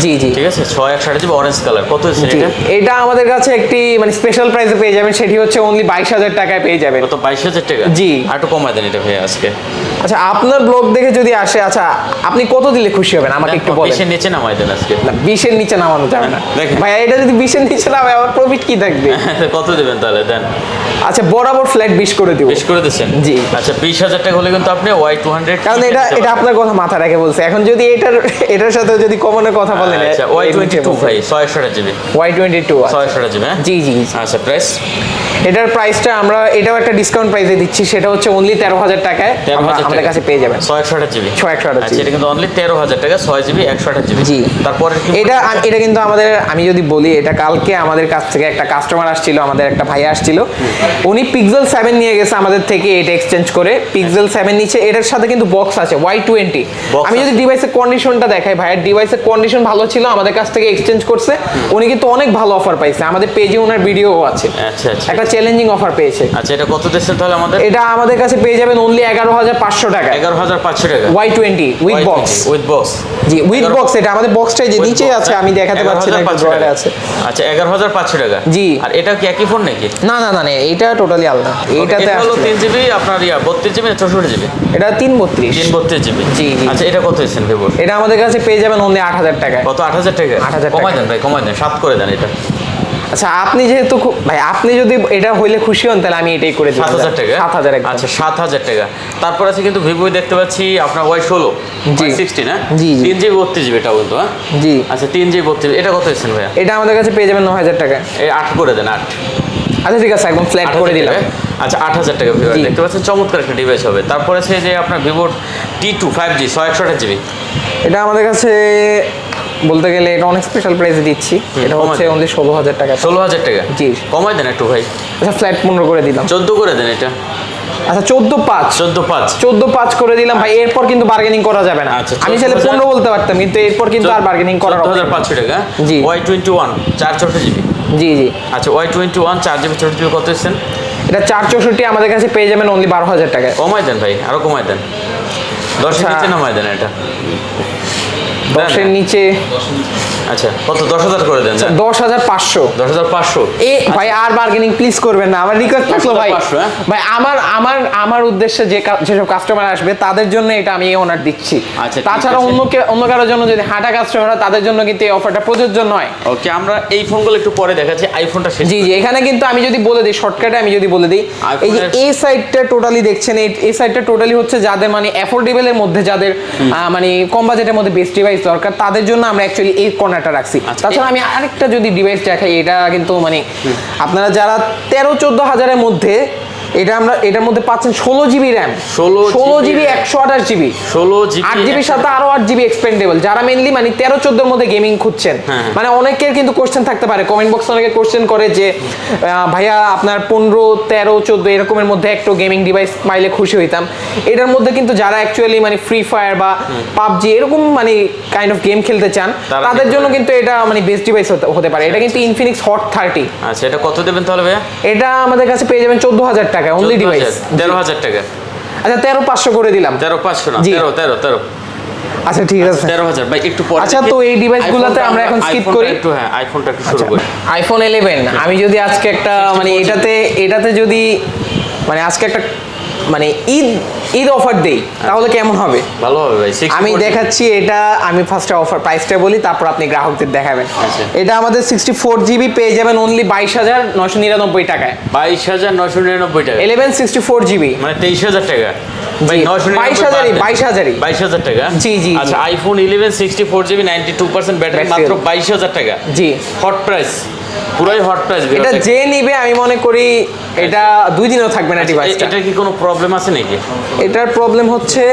জি জি। ঠিক আছে, 6128GB অরেঞ্জ কালার। কত হচ্ছে এটা? এটা আমাদের কাছে একটি মানে স্পেশাল প্রাইসে পেয়ে যাবেন, সেটি হচ্ছে অনলি 22000 টাকায় পেয়ে যাবেন। কত? 22000 টাকা? জি। আর একটু কমায় দেন এটা ভাই আজকে। আচ্ছা, আপনার ব্লগ দেখে যদি আসে, আচ্ছা আপনি কত দিলে খুশি হবেন আমাকে একটু বলেন। 20 এর নিচে নামায় দেন আজকে। না, 20 এর নিচে নামানো যাবে না ভাই। এটা যদি 20 এর নিচে নামে আমার প্রফিট কি থাকবে? কত দেবেন তাহলে দেন? আচ্ছা, বরাবর ফ্ল্যাট 20 করে দিব। 20 করে দিচ্ছেন? জি। আচ্ছা, 20000 টাকা হলে কিন্তু আপনি Y200, কারণ এটা আপনার কথা মাথা রেখে বলছে। এখন যদি এটার সাথে যদি কমনের কথা বলেন, আচ্ছা, Y22 ভাই 6128GB। Y22 6128GB? হ্যাঁ জি জি। আচ্ছা, প্রাইস? এটার প্রাইসটা আমরা এটাও একটা ডিসকাউন্ট প্রাইসে দিচ্ছি, সেটা হচ্ছে অনলি 13000 টাকায় আমাদের কাছে পেয়ে যাবেন। 6128GB? 6128GB। আচ্ছা, এটা কিন্তু অনলি 13000 টাকা, 6GB 128GB। জি। তারপরে এটা কিন্তু আমাদের, আমি যদি বলি, এটা কালকে আমাদের কাছ থেকে একটা কাস্টমার আসছিল, আমাদের একটা ভাই আসছিল, উনি পিক্সেল 7 নিয়ে গেছে আমাদের থেকে, এটা এক্সচেঞ্জ করে পিক্সেল 7 নিচে। এটার সাথে কিন্তু বক্স আছে Y20। আমি যদি ডিভাইসের কন্ডিশনটা দেখাই, ভাইয়ের ডিভাইসের কন্ডিশন ভালো ছিল, আমাদের কাছ থেকে এক্সচেঞ্জ করছে। উনি কিন্তু অনেক ভালো অফার পাইছে, আমাদের পেজে ওনার ভিডিও আছে। আচ্ছা আচ্ছা। একটা চ্যালেঞ্জিং অফার পেয়েছে। আচ্ছা, এটা কত দিচ্ছেন তাহলে আমাদের? এটা আমাদের কাছে পেয়ে যাবেন অনলি 11500 টাকা। 11500 টাকা? Y20 with box. With box? G, with box. এটা আমাদের বক্সটাই যে নিচে আছে, আমি দেখাতে পাচ্ছি না, একটা ড্রয়ারে আছে। আচ্ছা, 11500 টাকা? জি। আর এটা কি একই ফোন নাকি? না না না, এটা টোটালি আলাদা। এটাতে হলো 3GB, আপনার 32GB না 64GB? এটা 332। 332GB? জি জি। আচ্ছা, এটা কত হয়েছেন ভিভোর? এটা আমাদের কাছে পেয়ে যাবেন অনলি 8000 টাকায়। কত? 8000 টাকা? 8000 টাকা। কমাই দেন ভাই, কমাই দেন, 7 করে দেন এটা। আচ্ছা, আপনি যেহেতু ভাই, আপনি যদি এটা হইলে খুশি হন, তাহলে আমি এটাই করে দিই। 7000 টাকা? 7000 একদম। আচ্ছা, 7000 টাকা। তারপর আছে কিন্তু ভিভো দেখতে পাচ্ছি আপনার Y16, জি। Y60 না? জি জি। 3GB 32GB এটা বলতো? হ্যাঁ জি। আচ্ছা, 3GB 32GB, এটা কত হয়েছেন ভাইয়া? এটা আমাদের কাছে পেয়ে যাবেন 9000 টাকা। এই 8 করে দেন, 8। আচ্ছা ঠিক আছে, একদম ফ্ল্যাট করে দিলাম। আচ্ছা, 8000 টাকা ভিভো দেখতে পাচ্ছেন, চমৎকার একটা ডিভাইস হবে। তারপরে আছে যে আপনার ভিভোর T2 5G 128GB। এটা আমাদের কাছে বলতে গেলে এটা অনেক স্পেশাল প্রাইসে দিচ্ছি। এটা হচ্ছে অনলি 16000 টাকা। 16000 টাকা? জি। কমাই দেন একটু ভাই। আচ্ছা, ফ্ল্যাট 15 করে দিলাম। 14 করে দেন এটা। আচ্ছা, 14.5 14.5 করে দিলাম ভাই। এরপর কিন্তু বার্গেনিং করা যাবে না। আচ্ছা, আমি চাইলে 15 বলতে পারতাম, কিন্তু এরপর কিন্তু আর বার্গেনিং করার 14500 টাকা? জি। Y21 464GB? জি জি। আচ্ছা, Y21 4GB 64GB কত দিচ্ছেন? এটা 464 আমাদের কাছে পেয়ে যাবেন অনলি 12000 টাকায়। কমাই দেন ভাই, আরো কমাই দেন, 10 এর নিচে নামাই দেন এটা। 10 এর নিচে? আচ্ছা, কত? 10000 করে দেন। 10500। 10500? এ ভাই, আর বার্গেনিং প্লিজ করবেন না, আমার রিকোয়েস্ট থাকলো ভাই। 10500? ভাই, আমার উদ্দেশ্যে যেসব কাস্টমার আসবে তাদের জন্য এটা আমি অনার দিচ্ছি। আচ্ছা, তাছাড়া অন্য কারোর জন্য যদি হাঁটা কাস্টমার হয়, তাদের জন্য কিন্তু এই অফারটা প্রযোজ্য নয়। ওকে, আমরা এই ফোনগুলো একটু পরে দেখাচ্ছি, আইফোনটা শেষ। জি জি। এখানে কিন্তু আমি যদি বলে দিই শর্টকাটে, আমি যদি বলে দিই, এই যে এই সাইডটা টোটালি দেখছেন, এই সাইডটা টোটালি হচ্ছে যাদের মানে অ্যাফোর্ডেবলের মধ্যে, যাদের মানে কম বাজেটের মধ্যে বেস্ট ডিভাইস দরকার, তাদের জন্য আমরা অ্যাকচুয়ালি এই কর্নারটা রাখছি। তাছাড়া আমি আরেকটা যদি ডিভাইস দেখাই, এটা কিন্তু মানে আপনারা যারা 13-14 হাজারের মধ্যে এটার মধ্যে পাচ্ছেন 16 জিবি র্যাম, 16 জিবি 128 জিবি, 8 জিবির সাথে আরো 8 জিবি এক্সপেন্ডেবল। যারা মেইনলি মানে 13-14 মধ্যে গেমিং খুঁজছেন, মানে অনেকের কিন্তু কোশ্চেন থাকতে পারে, কমেন্ট বক্সে অনেকে কোশ্চেন করে যে ভাইয়া আপনার 15, 13, 14 এরকমের মধ্যে একটা গেমিং ডিভাইস পাইলে খুশি হইতাম। এটার মধ্যে কিন্তু যারা অ্যাকচুয়ালি মানে ফ্রি ফায়ার বা পাবজি এরকম মানে কাইন্ড অফ গেম খেলতে চান, তাদের জন্য কিন্তু এটা মানে বেস্ট ডিভাইস হতে পারে। এটা কিন্তু ইনফিনিক্স হট 30। আচ্ছা, এটা কত দেবেন তাহলে ভাইয়া? এটা আমাদের কাছে পেয়ে যাবেন 14,000 টাকা অনলি ডিভাইস। 13,000 টাকা। আচ্ছা 13,500 করে দিলাম। 13,500 না, 13। আচ্ছা ঠিক আছে 13,000 ভাই, একটু পরে। আচ্ছা তো এই ডিভাইসগুলোতে আমরা এখন স্কিপ করি একটু। হ্যাঁ, আইফোনটা একটু শুরু করি। আইফোন 11 আমি যদি আজকে একটা মানে এটাতে যদি মানে আজকে একটা মানে ঈদ অফার দেই তাহলে কেমন হবে? ভালো হবে ভাই। আমি দেখাচ্ছি এটা, আমি ফার্স্টে অফার প্রাইসটা বলি, তারপর আপনি গ্রাহকদের দেখাবেন। আচ্ছা। এটা আমাদের 64 জিবি পেয়ে যাবেন অনলি 22,999 টাকায়। 22,999 টাকা। 11 64 জিবি মানে 23,000 টাকা। ভাই 22,000 টাকা। জি। আচ্ছা, আইফোন 11 64 জিবি 92% ব্যাটারি, মাত্র 22,000 টাকা। জি, হট প্রাইস, পুরাই হট প্রাইস। এটা যে নিবে আমি মনে করি এটা 2 দিনও থাকবে না ডিভাইসটা। এটা কি কোনো প্রবলেম আছে নাকি? এটার প্রবলেম হচ্ছে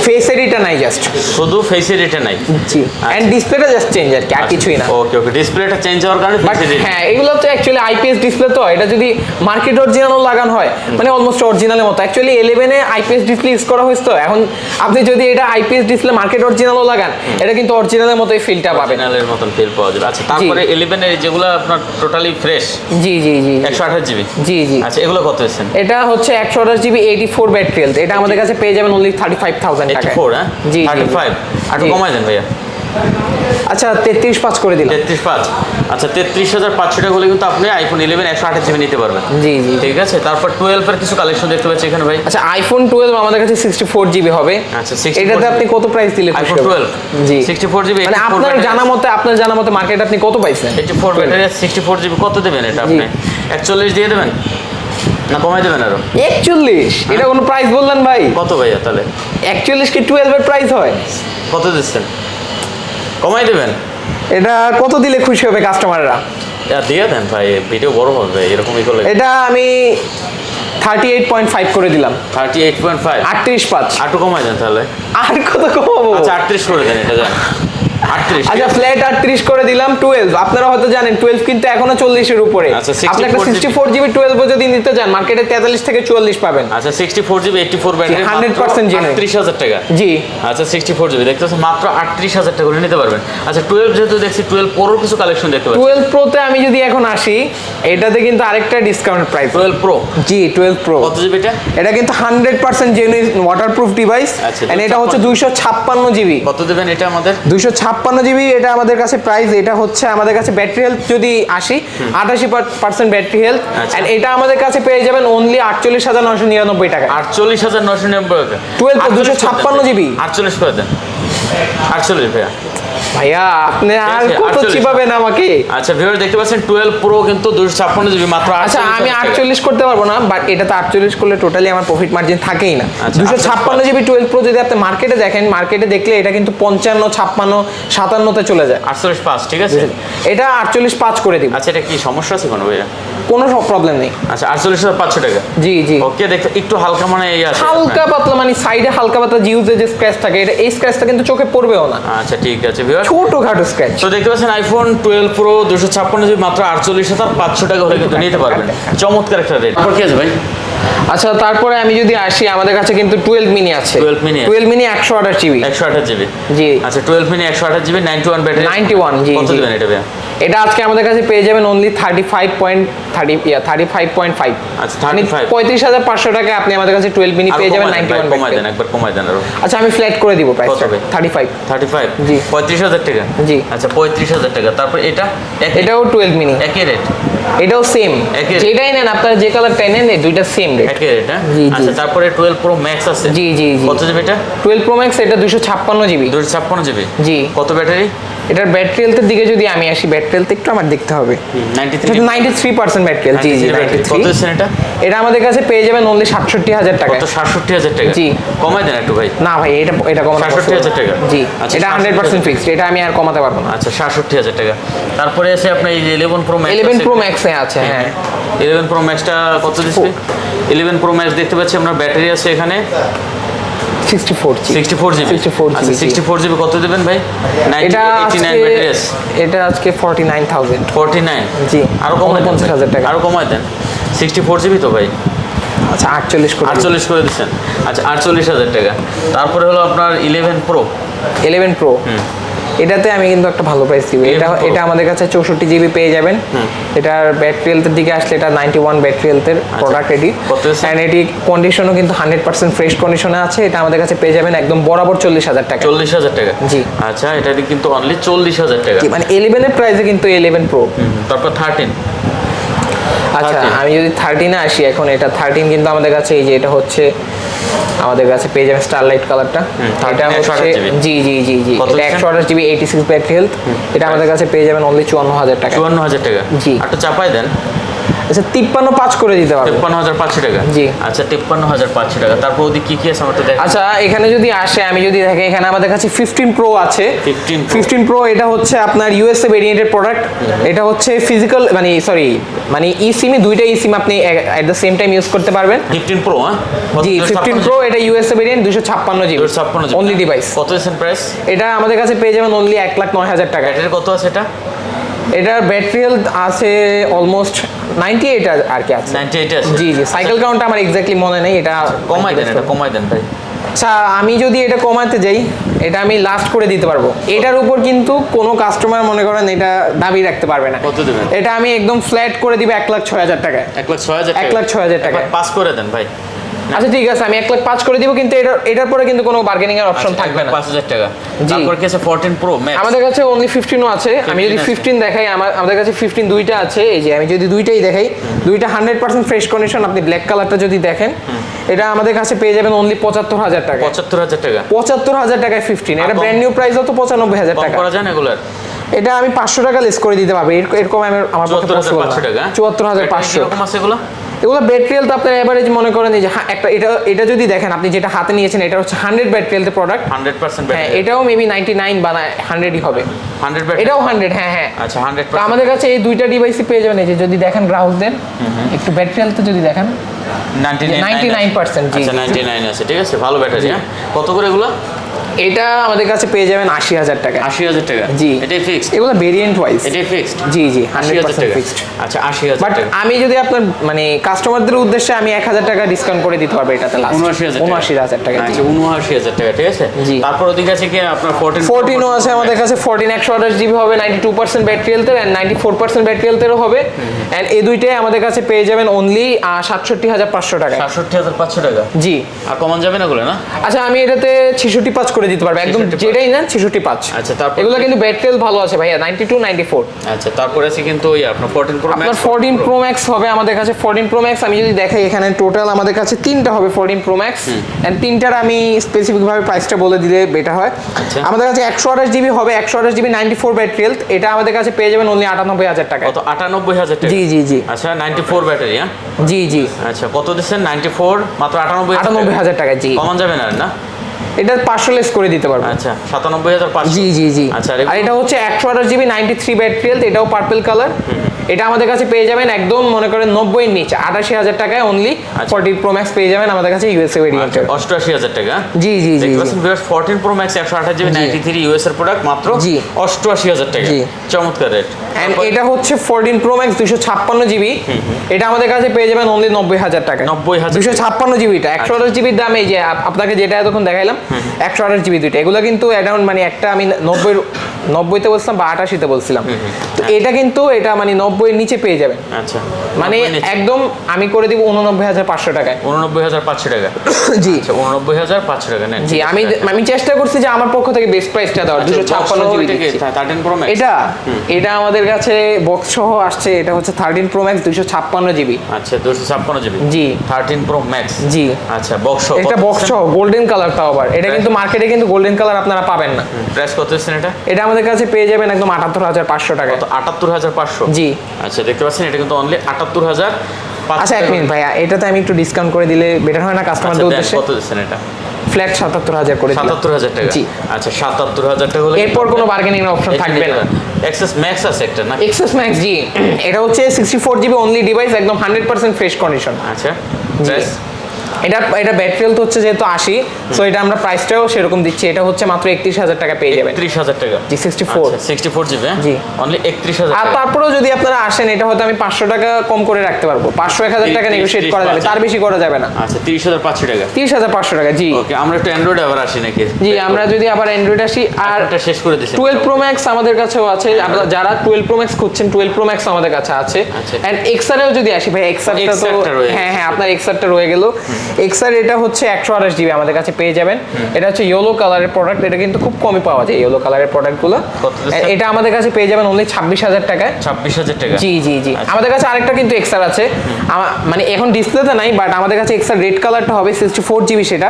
ফেস এডিটটা নাই, জাস্ট শুধু ফেস এডিটর নাই। জি, এন্ড ডিসপ্লেটা জাস্ট চেঞ্জ আর কি, আর কিছুই না। ওকে, ডিসপ্লেটা চেঞ্জ হওয়ার কারণে বাট হ্যাঁ, এগুলো তো অ্যাকচুয়ালি আইপিএস ডিসপ্লে, তো এটা যদি মার্কেট অরিজিনালও লাগানো হয় মানে অলমোস্ট অরিজিনালের মতো। Actually 11 a IPS display use করা হয়েছে, তো এখন আপনি যদি এটা আইপিএস ডিসপ্লে মার্কেট অরিজিনালও লাগান, এটা কিন্তু অরিজিনালের মতোই ফিলটা পাবেন, অরিজিনালের মতন ফিল পাওয়া যাবে। আচ্ছা, তারপরে 11 এর যেগুলো আপনার টোটালি ফ্রেশ। জি 128 জিবি। জি। আচ্ছা, এগুলো কত হচ্ছেন? এটা হচ্ছে 128 জিবি 84 ব্যাটারি হেলথ। এটা আমাদের কাছে পেয়ে যাবেন অনলি 35,000 টাকা। 84? হ্যাঁ, জি 35 আর কমাই দেন ভাইয়া। আচ্ছা 33,500 করে দিলাম। 33,500। আচ্ছা, 33,500 টাকা হলে কিন্তু আপনি আইফোন 11 128 জিবি নিতে পারবেন। জি ঠিক আছে। তারপর 12 এর কিছু কালেকশন দেখতে পাচ্ছি এখানে ভাই। আচ্ছা, আইফোন 12 আমাদের কাছে 64 জিবি হবে। আচ্ছা, 64 এটাতে আপনি কত প্রাইস দিলে খুশি আইফোন হবেন? 12 জি 64 জিবি মানে আপনার জানা মতে মার্কেটে আপনি কত পাইছেন? 84 ব্যাটারি 64 জিবি কত দেবেন এটা আপনি? 41 দিয়ে দেবেন না কমাই দেবেন আরো? 41? এটা কোনো প্রাইস বললেন ভাই? কত ভাইয়া তাহলে? 41 কি 12 এর প্রাইস হয়? কত দিচ্ছেন? কমাই দেবেন? এটা কত দিলে খুশি হবে কাস্টমাররা? দিয়ে দেন ভাই, ভিডিও বড় হবে এরকমই করলে। এটা আমি 38.5 করে দিলাম। 38.5? 38.5 আটু কমাই দেন তাহলে। আর কত কমাবো? আচ্ছা 38 করে দেন, এটা জান 38। আচ্ছা, ফ্ল্যাট 38 করে দিলাম। 12 আপনারা হয়তো জানেন 12 কিন্তু এখনো 40 এর উপরে। আচ্ছা, আপনি একটা 64 জিবি 12 যদি নিতে যান মার্কেটে 43 থেকে 44 পাবেন। আচ্ছা, 64 জিবি 84 ব্যাটারি 100% জেনুইন। 38,000 টাকা। জি। আচ্ছা, 64 জিবি দেখতেছেন মাত্র 38,000 টাকা করে নিতে পারবেন। আচ্ছা, 12 যেহেতু দেখছি 12 প্রোর কিছু কালেকশন দেখতে পাচ্ছি। 12 প্রোতে আমি যদি এখন আসি, এটাতে কিন্তু আরেকটা ডিসকাউন্ট প্রাইস। 12 প্রো? জি 12 প্রো। কত জিবি এটা? এটা কিন্তু 100% জেনুইন ওয়াটারপ্রুফ ডিভাইস। আচ্ছা, এন্ড এটা হচ্ছে 256 জিবি। কত দেবেন এটা আমাদের? 256 জিবি এটা আমাদের কাছে প্রাইস। এটা হচ্ছে আমাদের কাছে ব্যাটারি হেলথ যদি আসি 88% ব্যাটারি হেলথ। এন্ড এটা আমাদের কাছে পেয়ে যাবেন অনলি 48,999 টাকা। 48,999 টাকা। 12 প্রো 256 জিবি। 48 করে দেন। 48 ভাইয়া। ভাইয়া আপনি আর কত চিপাবেন আমাকে? আচ্ছা, ভিউয়ার দেখতে পাচ্ছেন 12 প্রো কিন্তু 256 জিবি মাত্র। আচ্ছা, আমি 48 করতে পারবো না, বাট এটা তো 48 করলে টোটালি আমার প্রফিট মার্জিন থাকেই না। 256 জিবি 12 প্রো যদি আপনি মার্কেটে দেখেন, মার্কেটে দেখলে এটা কিন্তু 55, 56, 57 তে চলে যায়। 48.5 ঠিক আছে। এটা 48.5 করে দিব। আচ্ছা, এটা কি সমস্যা আছে কোনো ভাইয়া? কোনো প্রবলেম নেই। আচ্ছা, 48,500 টাকা। জি। ওকে, দেখতে একটু হালকা মানে এই আছে, হালকা পাতলা মানে সাইডে হালকা পাতলা জিউজে যে স্ক্র্যাচ থাকে, এটা এই স্ক্র্যাচটা কিন্তু চোখে পড়বেও না। আচ্ছা, ঠিক আছে ভিউয়ার। ছোটখাটো স্ক্র্যাচ। তো দেখতে পাচ্ছেন আইফোন 12 প্রো 256 জিবি মাত্র 48,500 টাকা হলে কিন্তু নিতে পারবেন। চমৎকার একটা রেট। তারপর কি আছে ভাই? আচ্ছা, তারপরে আমি যদি আসি, আমাদের কাছে কিন্তু 12 মিনি আছে। 12 মিনি 128 জিবি। 128 জিবি। জি। আচ্ছা, 12 মিনি 128 জিবি 91 ব্যাটারি। 91 জি। কত দিবেন এটা ভাইয়া? এটা আজকে আমাদের কাছে পেয়ে যাবেন অনলি 35.5। আচ্ছা, 35। 35,500 টাকা আপনি আমাদের কাছে 12 মিনি পেয়ে যাবেন 91 কমাই দেন, একবার কমাই দেন আরো। আচ্ছা, আমি ফ্ল্যাট করে দিব প্রাইসটা। 35 জি। 35,000 টাকা। জি। আচ্ছা, 35,000 টাকা। তারপর এটা এটাও 12 মিনি একই রেট। এটাও সেম, যেটাই নেন আপনারা যে কালারটাই নেন এই দুইটা সেম রেট। একই রেট। আচ্ছা, তারপরে 12 প্রো ম্যাক্স আছে। জি। কত জিবি এটা? 12 প্রো ম্যাক্স এটা 256 জিবি। 256 জিবি। জি। কত ব্যাটারি? এটার ব্যাটারি হেলথের দিকে যদি আমি আসি, ব্যাটারি হেলথ একটু আমার দেখতে হবে। 93% ব্যাটারি হেলথ। জি। কত দিচ্ছেন এটা? এটা আমাদের কাছে পেয়ে যাবেন অনলি 67,000 টাকা। কত? 67,000 টাকা। জি। কমাই দেন একটু ভাই। না ভাই, এটা কমানো 67,000 টাকা। জি। এটা 100% ফিক্সড, এটা আমি আর কমাতে পারবো না। আচ্ছা, 67,000 টাকা। তারপরে আছে আপনার এই 11 প্রো ম্যাক্স। 11 প্রো ম্যাক্স আছে। হ্যাঁ, 11 প্রো ম্যাক্সটা কত দিচ্ছে? 11 প্রো ম্যাক্স দেখতে পাচ্ছি আমরা, ব্যাটারি আছে এখানে 64 জিবি। 64 জিবি। 64 আচ্ছা, 64 জিবি কত দিবেন ভাই? এটা 89 ব্যাটারি আছে। এটা আজকে 49000। 49? জি, আরো কমায় দেন 50,000 টাকা। আরো কমায় দেন। 64 জিবি তো ভাই? আচ্ছা 48 করে 48 করে দিচ্ছেন। আচ্ছা 48,000 টাকা। তারপরে হলো আপনার 11 প্রো। 11 প্রো, এটাতে আমি কিন্তু একটা ভালো প্রাইস দিব। এটা আমাদের কাছে 64 জিবি পেয়ে যাবেন। এটার ব্যাটারি হেলথের দিকে আসলে এটা 91 ব্যাটারি হেলথের প্রোডাক্ট এটি। এন্ড এটি কন্ডিশনও কিন্তু 100% ফ্রেশ কন্ডিশনে আছে। এটা আমাদের কাছে পেয়ে যাবেন একদম বরাবর 40,000 টাকা। 40,000 টাকা? জি। আচ্ছা, এটা কিন্তু অনলি 40,000 টাকা। জি, মানে 11 এর প্রাইসে কিন্তু 11 প্রো। তারপর 13। আচ্ছা, আমি যদি 13 আসি এখন, এটা 13 কিন্তু আমাদের কাছে এই যে এটা হচ্ছে আমাদের কাছে পেয়ে যাবেন স্টারলাইট কালারটা। এটা হচ্ছে জি জি জি জি, এটা 128 জিবি 86 ব্যাটারি হেলথ। এটা আমাদের কাছে পেয়ে যাবেন অনলি 54,000 টাকা। 54,000 টাকা? জি। একটা চাপাই দেন। আচ্ছা 53,500 করে দিতে পারবো। 53,500 টাকা? জি। আচ্ছা 53,500 টাকা। তারপর ওদিকে কি কি আছে আমার তো দেখ। আচ্ছা, এখানে যদি আসে, আমি যদি দেখি এখানে আমাদের কাছে 15 প্রো আছে। 15 প্রো এটা হচ্ছে আপনার ইউএসএ ভেরিয়েন্টের প্রোডাক্ট। এটা হচ্ছে ফিজিক্যাল মানে ই সিমে দুইটা ই সিম আপনি at the same time use করতে পারবেন। 15 প্রো? হ্যাঁ জি, 15 প্রো এটা USA variant 256 GB. 256 GB only device. কত দিচ্ছেন প্রাইস? এটা আমাদের কাছে পেয়ে যাবেন অনলি 1,09,000 টাকা। ব্যাটারি কত আছে এটা? এটার ব্যাটারি হেলথ আছে অলমোস্ট 98 আর কি আছে। 98 আছে? জি জি, সাইকেল কাউন্ট আমার এক্স্যাক্টলি মনে নেই। এটা কমাই দেন, এটা কমাই দেন ভাই। আচ্ছা, আমি যদি এটা কমাতে যাই, এটা আমি লাস্ট করে দিতে পারবো। এটার উপর কিন্তু কোনো কাস্টমার মনে করেন এটা দাবি রাখতে পারবে না। কত দিবেন? এটা আমি একদম ফ্ল্যাট করে দিব 1,06,000 টাকায়। 1,06,000 টাকা? 1,06,000 টাকা পাস করে দেন ভাই। আচ্ছা ঠিক আছে, আমি 1,05,000 করে দিব, কিন্তু এটার পরে কিন্তু কোনো বার্গেনিং এর অপশন থাকবে না। 5,000 টাকা। জি। তারপর কি আছে? 14 প্রো ম্যাক্স? আমাদের কাছে অনলি 15ও আছে। আমি যদি 15 দেখাই, আমাদের কাছে 15 দুইটা আছে। এই যে আমি যদি দুইটাই দেখাই, দুইটা 100% ফ্রেশ কন্ডিশন। আপনি ব্ল্যাক কালারটা যদি দেখেন, এটা আমাদের কাছে পেয়ে যাবেন অনলি 75,000 টাকা। 75,000 টাকা? 75,000 টাকায় 15। এটা ব্র্যান্ড নিউ প্রাইস হতো 95,000 টাকা। কম করা যায় না এগুলার? এটা আমি 500 টাকা লেস করে দিতে পারবো। এরকম আমার পক্ষে পসিবল না। 74,500 টাকা? 74,500। এরকম আছে এগুলো? এগুলো ব্যাটারি হেলথ আপনার এভারেজ মনে করেন এই যে একটা এটা যদি দেখেন, আপনি যেটা হাতে নিয়েছেন এটা হচ্ছে 100 ব্যাটারি হেলথের প্রোডাক্ট। 100% হ্যাঁ, ব্যাটারি? এটাও মেবি 99 বা 100ই হবে। 100 ব্যাটারি? এটাও 100। হ্যাঁ হ্যাঁ। আচ্ছা 100%। তো আমাদের কাছে এই দুইটা ডিভাইসই পেয়ে যাবেন। এই যে যদি দেখেন গ্রাহকদের একটু ব্যাটারি হেলথ যদি দেখেন 99%। জি, আচ্ছা 99 আছে, ঠিক আছে, ভালো ব্যাটারি। হ্যাঁ, কত করে এগুলো? এটা আমাদের কাছে পেয়ে যাবেন 80,000 টাকা। 80,000 টাকা? জি। এটাই ফিক্সড? এগুলো ভেরিয়েন্ট ওয়াইজ। এটাই ফিক্সড? জি জি, 80,000 100% টাকা ফিক্সড। আচ্ছা 80,000 বাট টাকা। আমি যদি আপনার মানে কাস্টমারদের উদ্দেশ্যে আমি 1,000 টাকা ডিসকাউন্ট করে দিতে পারবো এটাতে লাস্ট। 79,000 টাকা। আচ্ছা 79,000 টাকা, ঠিক আছে। জি। তারপর ওদিকে আছে কি আপনার 14ও আছে আমাদের কাছে। 14 128 জিবি হবে, 92% ব্যাটারি হেলথের এন্ড 94% ব্যাটারি হেলথেরও হবে। এন্ড এই দুইটাই আমাদের কাছে পেয়ে যাবেন অনলি 67,500 টাকা। 67,500 টাকা? জি। আর কমান যাবে না গুলো না? আচ্ছা, আমি এটাতে 66,500 করে দিতে পারবো একদম, 66,500 যেটাই নেন 66,500। আচ্ছা, তারপর এগুলো কিন্তু ব্যাটারি হেলথ ভালো আছে ভাইয়া, 92 94। আচ্ছা, তারপরে আছে কিন্তু ওই আপনার 14 প্রো আপনার ম্যাক্স। 14 প্রো ম্যাক্স হবে আমাদের কাছে। 14 প্রো ম্যাক্স আমি যদি দেখাই, এখানে টোটাল আমাদের কাছে তিনটা হবে 14 প্রো ম্যাক্স। এন্ড তিনটার আমি স্পেসিফিক ভাবে প্রাইসটা বলে দিলে বেটার হয়। আচ্ছা। আমাদের কাছে 128 জিবি হবে, 128 জিবি 94 ব্যাটারি হেলথ। এটা আমাদের কাছে পেয়ে যাবেন অনলি 98,000 টাকা। কত? 98,000 টাকা? জি জি জি। আচ্ছা 94 ব্যাটারি? হ্যাঁ জি জি। আচ্ছা, কত দিচ্ছেন? 94 মাত্র 98,000 টাকা। জি। কমান যাবে না না? এটা 500 লেস করে দিতে পারবো। আচ্ছা 97,500? জি জি জি। আচ্ছা, আর এটা হচ্ছে 128 জিবি 93 ব্যাটারি হেলথ। এটাও পার্পল কালার। এটা আমাদের কাছে পেয়ে যাবেন একদম মনে করেন 90 এর নিচে 88,000 টাকায় অনলি 14 প্রো ম্যাক্স পেয়ে যাবেন আমাদের কাছে ইউএসএ ভেরিয়েন্টের। 88,000 টাকা? জি জি জি। দেখতে পাচ্ছেন viewers, 14 pro max 128 GB 93 US এর প্রোডাক্ট মাত্র 88,000 টাকা। জি। চমৎকার রেট। এন্ড এটা হচ্ছে 14 প্রো ম্যাক্স 256 জিবি। এটা আমাদের কাছে পেয়ে যাবেন অনলি 90,000 টাকা। 90,000? 256 জিবিটা 128 জিবির দাম এই যে আপনাকে যেটা এতক্ষণ দেখাইলাম 128 জিবি দুইটা। এগুলো কিন্তু অ্যারাউন্ড মানে একটা আমি 90তে বলছিলাম বা 88তে বলছিলাম। তো এটা কিন্তু এটা মানে 90 এর নিচে পেয়ে যাবেন। আচ্ছা, মানে একদম আমি করে দিব 89,500 টাকায়। 89,500 টাকা? জি। আচ্ছা 89,500 টাকা নেন। জি, আমি চেষ্টা করছি যে আমার পক্ষ থেকে বেস্ট প্রাইসটা দেওয়ার। 256 জিবি দিচ্ছি। 13 প্রো ম্যাক্স? এটা আমাদের কাছে বক্স সহ আসছে। এটা হচ্ছে 13 প্রো ম্যাক্স 256 জিবি। আচ্ছা 256 জিবি? জি। 13 প্রো ম্যাক্স? জি। আচ্ছা বক্স? এটা বক্স সহ গোল্ডেন কালার তাও আবার। এটা কিন্তু মার্কেটে কিন্তু গোল্ডেন কালার আপনারা পাবেন না। প্রাইস কত দিচ্ছেন এটা? এটা আমাদের কাছে পেয়ে যাবেন একদম 78,500 টাকা। কত? 78,500? জি। আচ্ছা দেখতে পাচ্ছেন এটা কিন্তু অনলি 78,500। আচ্ছা এক মিনিট ভাইয়া, এটাতে আমি একটু ডিসকাউন্ট করে দিলে বেটার হয় না কাস্টমারদের উদ্দেশ্যে? কত দিচ্ছেন এটা? ফ্ল্যাট 77,000 করে দিলাম। 77,000 টাকা। জি। আচ্ছা 77,000 টাকা হলে এরপর কোনো বার্গেনিং অপশন থাকবে না। এক্সেস ম্যাক্স আছে একটা না? এক্সেস ম্যাক্স, জি এটা হচ্ছে 64 জিবি অনলি ডিভাইস, একদম 100% ফ্রেশ কন্ডিশন। আচ্ছা জি। প্রাইস এটা ব্যাটারি হেলথ হচ্ছে যেহেতু 80, সো এটা আমরা প্রাইসটাও সেরকম দিচ্ছি। এটা হচ্ছে মাত্র 31,000 টাকা পেয়ে যাবেন। 31,000 টাকা। জি 64 64 জিবি। জি। অনলি 31,000 আর টাকা। তারপরেও যদি আপনারা আসেন, এটা হয়তো আমি 500 টাকা কম করে রাখতে পারবো। 500-1000 টাকা 30, নেগোশিয়েট করা যাবে, 30, তার বেশি করা যাবে না। আচ্ছা 30,500 টাকা। 30,500 টাকা, জি। ওকে, আমরা একটু অ্যান্ড্রয়েড আবার আসি নাকি? জি, আমরা যদি আবার অ্যান্ড্রয়েড আসি, আর এটা শেষ করে দিয়েছেন। 12 প্রো ম্যাক্স আমাদের কাছেও আছে। আপনারা যারা 12 প্রো ম্যাক্স খুঁজছেন, 12 প্রো ম্যাক্স আমাদের কাছে আছে। আচ্ছা। এন্ড এক্সআরেও যদি আসি ভাই, এক্সআরটা তো XR টা রয়ে হ্যাঁ হ্যাঁ, আপনার এক্সআরটা রয়ে গেল। এক্সআর এটা হচ্ছে 128 জিবি আমাদের কাছে পেয়ে যাবেন। এটা হচ্ছে ইয়েলো কালারের প্রোডাক্ট, এটা কিন্তু খুব কমই পাওয়া যায় ইয়েলো কালারের প্রোডাক্টগুলো। কত দিচ্ছেন? এটা আমাদের কাছে পেয়ে যাবেন অনলি 26,000 টাকায়। 26,000 টাকা। জি জি জি। আচ্ছা। আমাদের কাছে আরেকটা কিন্তু এক্সআর আছে, মানে এখন ডিসপ্লেতে নাই, বাট আমাদের কাছে এক্সআর রেড কালারটা হবে 64 জিবি সেটা।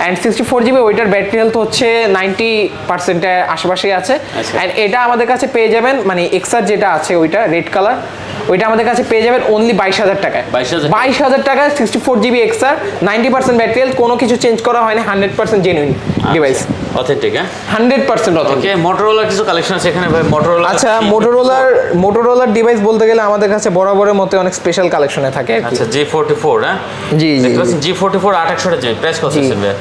এন্ড 64 জিবি ওইটার ব্যাটারি হেলথ হচ্ছে 90% এর আশেপাশেই আছে। আচ্ছা। এন্ড এটা আমাদের কাছে পেয়ে যাবেন, মানে এক্সআর যেটা আছে ওইটা রেড কালার, ওইটা আমাদের কাছে পেয়ে যাবেন অনলি 22,000 টাকায়। 22,000 টাকায় 64 জিবি এক্সআর, 90% ব্যাটারি হেলথ, কোনো কিছু চেঞ্জ করা হয়নি, 100% জেনুইন ডিভাইস। অথেন্টিক, হ্যাঁ 100% অথেন্টিক। ওকে, মোটরোলার কিছু কালেকশন আছে এখানে ভাই? মোটরোলা। আচ্ছা, মোটরোলার ডিভাইস বলতে গেলে আমাদের কাছে বরাবরের মতো অনেক স্পেশাল কালেকশনে থাকে আর কি। আচ্ছা G44, হ্যাঁ জি জি। দেখতে পাচ্ছেন G44 8/1 জিবি। প্রাইস কত আছে ভাই?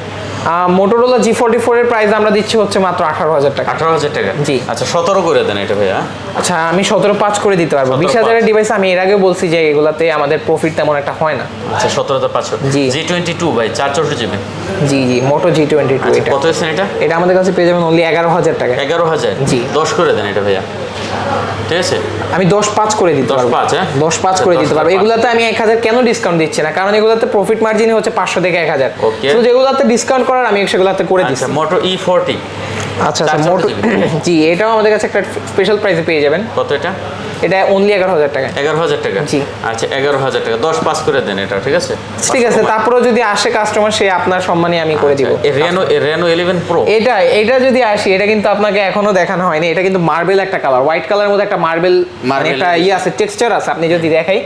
মোটরোলা G44 এর প্রাইস আমরা দিচ্ছি হচ্ছে মাত্র 18,000 টাকা। 18,000 টাকা। জি। আচ্ছা 17 করে দেন এটা ভাইয়া। আচ্ছা, আমি 17.5 করে দিতে পারবো। 20,000 এর ডিভাইস আমি এর আগে বলছি যে এগুলাতে আমাদের প্রফিট তেমন একটা হয় না। আচ্ছা 17,500। জি। G22 ভাই 464 জিবি। জি জি, মোটো G22 আচ্ছা এটা। কত আছে এটা? এটা আমাদের কাছে পেয়ে যাবেন অনলি 11,000 টাকা। 11,000। জি। 10 করে দেন এটা ভাইয়া। ঠিক আছে, আমি 10.5 করে দিতে পারবো। 10.5, হ্যাঁ? 10.5 করে দিতে পারবো। 10.5 এগুলাতে আমি 1,000 কেন ডিসকাউন্ট দিচ্ছি না, কারণ এগুলাতে প্রফিট মার্জিন হচ্ছে 500 থেকে 1,000। Okay. তো যেগুলাতে ডিসকাউন্ট করার আমি সেগুলাতে করে দিচ্ছি। আচ্ছা মোটো E40। আচ্ছা আচ্ছা, 464 মোটো জিবি। জি, এটাও আমাদের কাছে একটা স্পেশাল প্রাইসে পেয়ে যাবেন। কত এটা? এটা অনলি 11,000 টাকা। 11,000 টাকা। জি। আচ্ছা 11,000 টাকা। 10.5 করে দেন এটা, ঠিক আছে? ঠিক আছে, তারপরেও যদি আসে কাস্টমার, সে আপনার সম্মানে আমি করে দিব। Reno 11 pro. এটা যদি আসি, এটা কিন্তু আপনাকে এখনো দেখানো হয়নি। এটা কিন্তু মার্বেল একটা কালার, হোয়াইট কালারের মধ্যে একটা মার্বেল, মানে একটা আছে, টেক্সচার আছে। আপনি যদি দেখাই,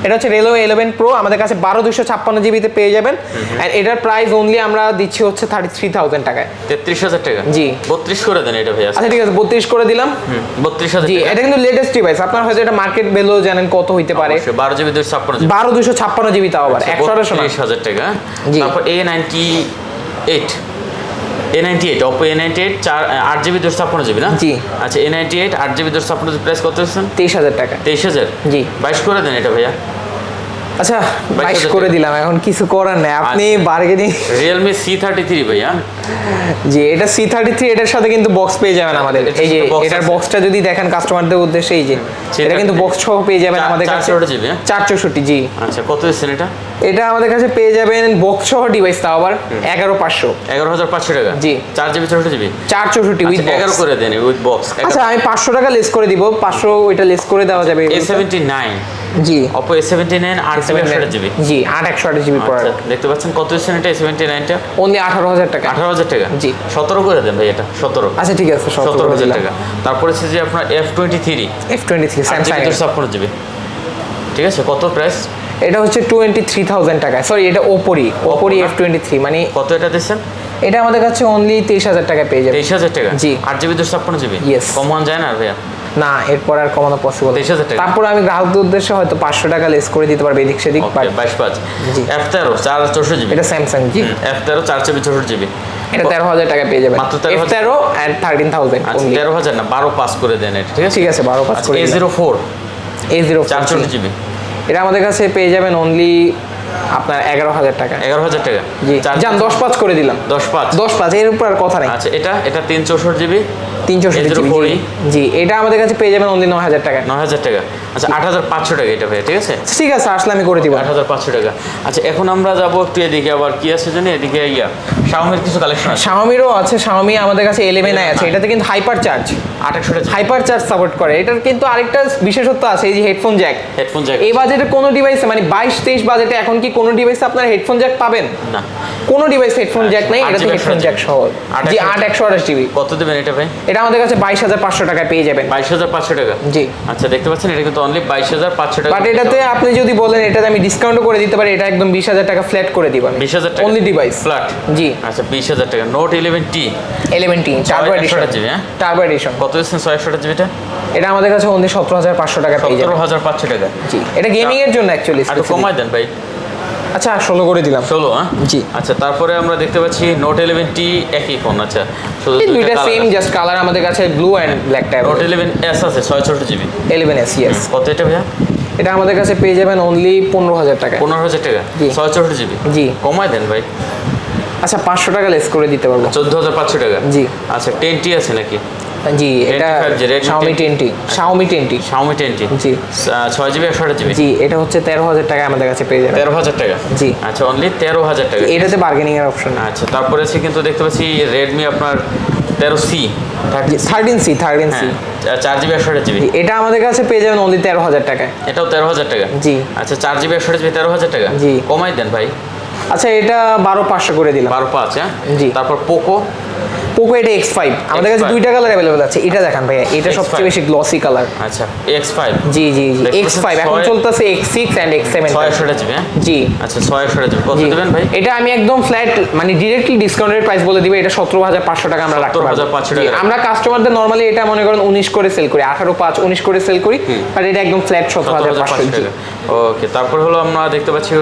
এটা হচ্ছে রেনো 11 প্রো, আমাদের কাছে 12,256 জিবিতে পেয়ে যাবেন। এন্ড এটার প্রাইস অনলি আমরা দিচ্ছি হচ্ছে 33,000 টাকায়। 33,000 টাকা। জি। 32 করে দেন এটা ভাইয়া। আচ্ছা ঠিক আছে, 32 করে দিলাম। 32,000 জি, টাকা। এটা কিন্তু লেটেস্ট ডিভাইস। আপনার হয়তো এটা মার্কেট ভ্যালু জানেন কত হইতে পারে। 12 জিবি 256 জিবি। 12,256 জিবি, তাও আবার 128 না। 30,000 টাকা। জি। তারপর A98 Oppo A98 8 GB 256 GB না? জি। আচ্ছা A98 8 জিবি 256 জিবি। প্রাইস কত দিচ্ছেন? 23,000 টাকা। 23,000। জি। 22 করে দেন এটা ভাইয়া। আচ্ছা 22 22,000 করে দিলাম, এখন কিছু করার নেই, আপনি আচ্ছা। বার্গেনিং। Realme C33 ভাইয়া। জি, এটা C33, এটার সাথে কিন্তু বক্স পেয়ে যাবেন আমাদের। এটার এই যে সাথে box এটার আছে। বক্সটা যদি দেখেন কাস্টমারদের উদ্দেশ্যে, এই যে এটা কিন্তু বক্স সহ পেয়ে যাবেন আমাদের কাছে। 464 জিবি, হ্যাঁ? 464, জি। আচ্ছা কত দিচ্ছেন এটা? এটা আমাদের কাছে পেয়ে যাবেন বক্স সহ ডিভাইস, তাও আবার 11,500। 11,500 টাকা। জি। 4 জিবি 64 জিবি। 464 with 11 box. করে দেন উইথ বক্স। আচ্ছা, আমি 500 টাকা লেস করে দিব, 500 ওইটা লেস করে দেওয়া যাবে। A79 জি। Oppo A79 8 GB 128 GB. জি, 8/128 জিবি আচ্ছা প্রোডাক্ট। দেখতে পাচ্ছেন কত দিচ্ছেন এটা A79 টা? অনলি 18,000 টাকা। 18,000 টাকা। জি। 17 করে দেন ভাই এটা, 17। আচ্ছা ঠিক আছে, 17,000 টাকা। তারপরে হচ্ছে যে আপনার F23 F23 স্যামসাং। 256 জিবি। ঠিক আছে, কত প্রাইস? এটা হচ্ছে 23,000 টাকা। সরি, এটা ওপোরই F23, মানে কত এটা দিচ্ছেন? এটা আমাদের কাছে অনলি 23,000 টাকা পেয়ে যাবে। 23,000 টাকা। জি। 8 জিবি 256 জিবি। Yes. কম হন যায় না আর ভাইয়া? না, এরপর আর কমানো পসিবল। 23,000 টাকা। তারপর আমি গ্রাহকদের উদ্দেশ্যে হয়তো 500 টাকা লেস করে দিতে পারবো এদিক সেদিক। ওকে 22/5। জি। F13 464 GB. এটা স্যামসাং। জি। F13 4 GB 64 GB. এটা 13,000 টাকা পেয়ে যাবেন। মাত্র 13,000 F13 and 13,000 আচ্ছা only। 13,000 না 12/5 করে দেন এটা, ঠিক আছে? ঠিক আছে, 12/5 আচ্ছা করে দিলাম। A04 A04 464 GB. এটা আমাদের কাছে পেয়ে যাবেন অনলি আপনার 11,000 টাকা। 11,000 টাকা। জি, যান 10/5 করে দিলাম। 10/5। 10/5, এর উপর আর কথা নাই। আচ্ছা এটা 364 জিবি। 364 জিবি। A04 জি, এটা আমাদের কাছে পেয়ে যাবেন অনলি 9,000 টাকা। 9,000 টাকা। আচ্ছা 8,500 টাকা এটা ভাই, ঠিক আছে? ঠিক আছে, আসলে আমি করে দিব। 8,500 টাকা। আচ্ছা এখন আমরা যাবো একটু এদিকে, আবার কি আছে জানি এদিকে, Xiaomi-র কিছু কালেকশন আছে। Xiaomi-রও আছে। Xiaomi আমাদের কাছে 11i আছে। এটাতে কিন্তু hyper charge, 2800 hyper charge support করে। এটার কিন্তু আরেকটা বিশেষত্ব আছে, এই যে হেডফোন জ্যাক। Headphone Jack. এই বাজেটে কোনো ডিভাইসে, মানে 22-23 বাজেটে এখন এখন কি কোনো ডিভাইসে আপনার হেডফোন জ্যাক পাবেন? না, কোনো ডিভাইস হেডফোন জ্যাক নাই, এটা তো হেডফোন জ্যাক সহ। জি 8 জিবি। কত দেবেন এটা ভাই? এটা আমাদের কাছে 22,500 টাকায় পেয়ে যাবেন। 22,500 টাকা? জি। আচ্ছা, দেখতে পাচ্ছেন এটা কিন্তু অনলি 22,500 টাকা। বাট এটাতে আপনি যদি বলেন এটাতে আমি ডিসকাউন্টও করে দিতে পারি, এটা একদম 20,000 টাকা ফ্ল্যাট করে দিব। 20,000 টাকা অনলি ডিভাইস ফ্ল্যাট? জি। আচ্ছা, 20,000 টাকা। Note 11T 11T turbo edition. Turbo edition কত দিচ্ছেন 600 জিবিটা? এটা আমাদের কাছে অনলি 17,500 টাকা পেয়ে যাবেন। 17,500 টাকা? জি। এটা গেমিং এর জন্য অ্যাকচুয়ালি। আর কমাই দেন ভাই। আচ্ছা 16 করে দিলাম। 16? হ্যাঁ জি। আচ্ছা, তারপরে আমরা দেখতে পাচ্ছি নোট 11T একই ফোন। আচ্ছা, শুধু এই দুইটা সেম, জাস্ট কালার আমাদের কাছে blue and black type. Note 11S আছে 664 জিবি। 11S yes. কত এটা ভাইয়া? এটা আমাদের কাছে পেয়ে যাবেন অনলি 15,000 টাকা। 15,000 টাকা? জি। 664 জিবি? জি। কমাই দেন ভাই। আচ্ছা 500 টাকা লেস করে দিতে পারবো। 14,500 টাকা? জি। আচ্ছা, 10T আছে নাকি? জি, এটা 25G, Redmi Xiaomi 10T। Xiaomi 10T। Xiaomi 10T? জি। 6 জিবি 128 জিবি? জি, এটা হচ্ছে 13,000 টাকা আমাদের কাছে পেয়ে যাবেন। 13,000 টাকা? জি। আচ্ছা, অনলি 13,000 টাকা। এটাতে বার্গেনিং এর অপশন। আচ্ছা, তারপরে আছে কিন্তু দেখতে পাচ্ছি Redmi আপনার 13C 13C। হ্যাঁ, 4 জিবি 128 জিবি? এটা আমাদের কাছে পেয়ে যাবেন অনলি 13,000 টাকায়। এটাও 13,000 টাকা? জি। আচ্ছা, 4 জিবি 128 জিবি 13,000 টাকা? জি। কমাই দেন ভাই। আচ্ছা এটা 12,500 করে দিলাম। 12,500? হ্যাঁ জি। তারপর পোকো? পোকো এটা X5 আমাদের কাছে দুইটা কালার अवेलेबल আছে। এটা দেখেন ভাইয়া, এটা সবচেয়ে বেশি গ্লসি কালার। আচ্ছা, X5? জি জি জি X5 এখন চলতেছে X6 এন্ড X7। 628 জিবি? হ্যাঁ জি। আচ্ছা, 628 জিবি কত দেবেন ভাই? এটা আমি একদম ফ্ল্যাট মানে ডিরেক্টলি ডিসকাউন্টেড প্রাইস বলে দিব, এটা 17,500 টাকা আমরা রাখতে পারবো। 17,500 টাকা? আমরা কাস্টমারদের নরমালি এটা মনে করেন 19 করে সেল করি, 18,500 19 করে সেল করি, আর এটা একদম ফ্ল্যাট 17,500 টাকা। ওকে, তারপর হলো আমরা দেখতে পাচ্ছি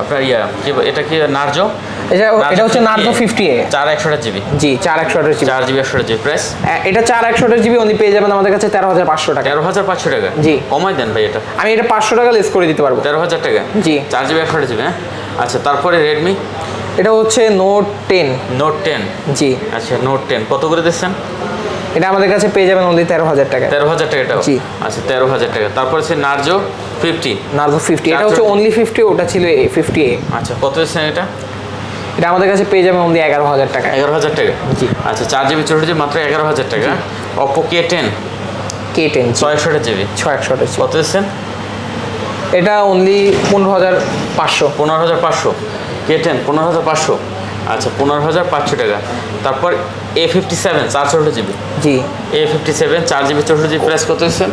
আপনার এটা কি নার্জো? এটা হচ্ছে নার্জো 50A 4/128 জিবি? জি 4/128 জিবি। 4 GB 128 GB price? এটা 4/128 জিবি অনলি পেয়ে যাবেন আমাদের কাছে 13,500 টাকা। 13,500 টাকা? জি। কমাই দেন ভাই এটা। আমি এটা 500 টাকা লেস করে দিতে পারবো। 13,000 টাকা? জি। 4 জিবি 128 জিবি? হ্যাঁ আচ্ছা, তারপরে রেডমি? এটা হচ্ছে নোট 10। নোট 10? জি। আচ্ছা, নোট 10 কত করে দিচ্ছেন? এটা আমাদের কাছে পেয়ে যাবেন অনলি 13,000 টাকা। 13,000 টাকা এটাও? জি। আচ্ছা, 13,000 টাকা। তারপর আছে নার্জো 50? নার্জো 50 এটা হচ্ছে অনলি 50, ওটা ছিল 50A। আচ্ছা, কত দিচ্ছেন এটা? এটা আমাদের কাছে পেয়ে যাবেন অনলি 11,000 টাকা। 11,000 টাকা? জি। আচ্ছা, 4 জিবি 64 জিবি মাত্র 11,000 টাকা। Oppo K10? K10 628 GB? 628 কত দিচ্ছেন? এটা অনলি 15,500। 15,500? K10 15,500? আচ্ছা, 15,500 টাকা। তারপর A57 464 জিবি? জি। A57 4 জিবি 64 জিবি প্রাইস কত দিচ্ছেন?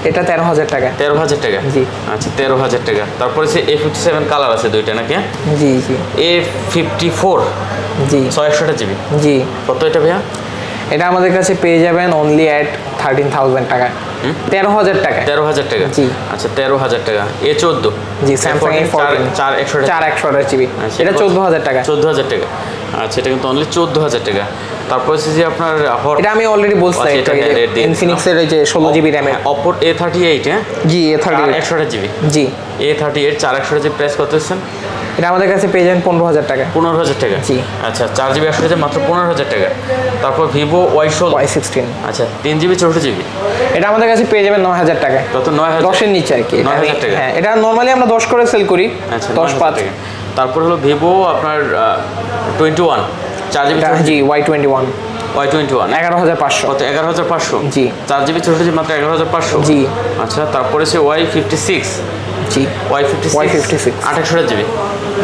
এটা 13,000 টাকা। 13,000 টাকা? জি। আচ্ছা, 13,000 টাকা। তারপরে সে A57 কালার আছে দুইটা নাকি? জি জি। A54 জি 668 জিবি? জি। কত এটা ভাইয়া? এটা আমাদের কাছে পেয়ে যাবেন অনলি অ্যাট 13,000 টাকা। 13,000 টাকা? 13,000 টাকা? জি। আচ্ছা, 13,000 টাকা। A14? জি স্যামসাং A14 4/128 জিবি, এটা 14,000 টাকা। 14,000 টাকা? আচ্ছা, এটা কিন্তু অনলি 14,000 টাকা। তারপর হচ্ছে যে আপনার এটা আমি অলরেডি বলছি, এটা ইনফিনিক্স এর এই যে 16 জিবি র‍্যাম। Oppo A38? হ্যাঁ জি A38 128 জিবি? জি। A38 4/128 জিবি প্রাইস কত দিচ্ছেন? এটা আমাদের কাছে পেয়ে যাবেন 15,000 টাকা। 15,000 টাকা? জি। আচ্ছা, 4 জিবি 128 জিবি মাত্র 15,000 টাকা। তারপর ভিভো Y16? আচ্ছা, 3 জিবি 64 জিবি? এটা আমাদের কাছে পেয়ে যাবেন 9,000 টাকা। কত? 9,000? 10 এর নিচে আর কি। 9,000 টাকা? হ্যাঁ, এটা নরমালি আমরা 10 করে সেল করি। আচ্ছা, 10/5 টাকা। তারপর হলো ভিভো আপনার 21 4 জিবি? জি Y21 Y21 11,500। কত? 11,500? জি। 4 জিবি 64 জিবি মাত্র 11,500? জি। আচ্ছা, তারপরে সে Y56? জি Y56 28 জিবি?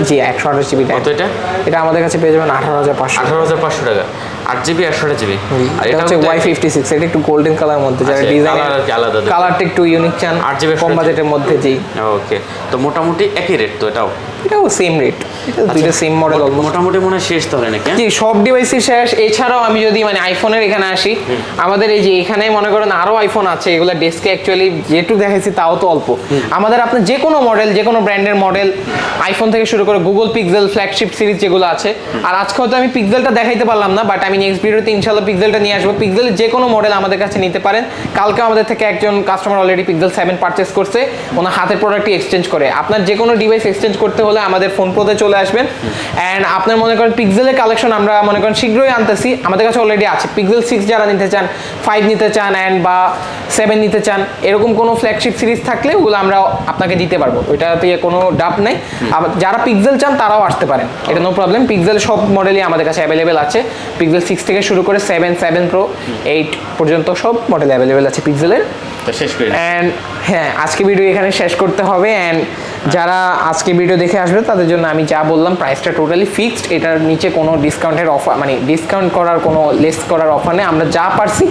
জি 128 জিবি। কত এটা? এটা আমাদের কাছে পেয়ে যাবেন 18,500। 18,500 টাকা? 8 জিবি 128 জিবি? আর এটা হচ্ছে Y56, এটা একটু গোল্ডেন কালার মধ্যে, যারা ডিজাইন আলাদা কালারটা একটু ইউনিক চান, 8 জিবি কম বাজেটের মধ্যে। জি। ওকে, তো মোটামুটি একই রেট তো এটাও? এটাও সেম রেট, এটা দুইটা সেম মডেল। মোটামুটি মনে হয় শেষ তাহলে নাকি? জি, সব ডিভাইসই শেষ। এছাড়াও আমি যদি মানে আইফোনের এখানে আসি, আমাদের এই যে এখানে মনে করেন আরো আইফোন আছে, এগুলা ডেস্কে অ্যাকচুয়ালি যেটুকু দেখাইছি তাও তো অল্প। আমাদের আপনার যে কোনো মডেল, যে কোনো ব্র্যান্ডের মডেল, আইফোন থেকে শুরু করে গুগল পিক্সেল ফ্ল্যাগশিপ সিরিজ যেগুলো আছে। আর আজকে হয়তো আমি পিক্সেলটা দেখাইতে পারলাম না, বাট আমি নেক্সট ভিডিওতে ইনশাআল্লাহ পিক্সেলটা নিয়ে আসবো। পিক্সেলের যে কোনো মডেল আমাদের কাছে নিতে পারেন। কালকে আমাদের থেকে একজন কাস্টমার অলরেডি পিক্সেল 7 পারচেস করছে, ওনার হাতের প্রোডাক্টই এক্সচেঞ্জ করে। আপনার যে কোনো ডিভাইস এক্সচেঞ্জ করতে হলে আমাদের ফোন প্রোতে চলে আসবেন। অ্যান্ড আপনার মনে করেন পিক্সেলের কালেকশন আমরা মনে করেন শীঘ্রই আনতেছি, আমাদের কাছে অলরেডি আছে। পিক্সেল 6 যারা নিতে চান, 5 নিতে চান অ্যান্ড বা 7 নিতে চান, এরকম কোনো ফ্ল্যাগশিপ সিরিজ থাকলে ওগুলো আমরা আপনাকে দিতে পারবো, ওইটাতে কোনো ডাপ নেই। যারা পিক্সেল চান তারাও আসতে পারেন, এটা নো প্রবলেম। পিক্সেল সব মডেলই আমাদের কাছে অ্যাভেলেবেল আছে। পিক্সেল 6 থেকে শুরু করে 7 প্রো 8 পর্যন্ত সব মডেল অ্যাভেলেবেল আছে পিক্সেলের। তো শেষ করে দিই। অ্যান্ড হ্যাঁ, আজকে ভিডিও এখানে শেষ করতে হবে। অ্যান্ড যারা আজকে ভিডিও দেখে আসবে তাদের জন্য আমি যা বললাম প্রাইসটা টোটালি ফিক্সড, এটার নিচে কোনো ডিসকাউন্টের অফার মানে ডিসকাউন্ট করার কোনো লেস করার অফার নেই। আমরা যা পারছি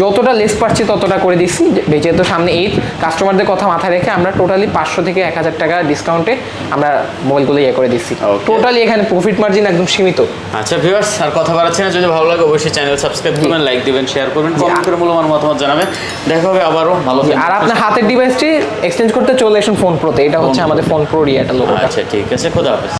যতটা লেস পারছি ততটা করে দিচ্ছি, যেহেতু সামনে ঈদ, কাস্টমারদের কথা মাথায় রেখে আমরা টোটালি 500 থেকে 1000 টাকা ডিসকাউন্টে আমরা মোবাইলগুলো ইয়ে করে দিচ্ছি। Okay. টোটালি এখানে প্রফিট মার্জিন একদম সীমিত। আচ্ছা ভিউয়ার্স, আর কথা বাড়াচ্ছি না, যদি ভালো লাগে অবশ্যই চ্যানেল সাবস্ক্রাইব করবেন, লাইক দিবেন, শেয়ার করবেন, কমেন্ট করে মূল্যবান মতামত জানাবেন। দেখা হবে আবারও, ভালো থাকবেন। আর আপনার হাতের ডিভাইসটি এক্সচেঞ্জ করতে চলে আসুন ফোন প্রোতে, এটা হচ্ছে আমাদের ফোন প্রো রিয়াটা লোগোটা। আচ্ছা ঠিক আছে, খোদা হাফেজ।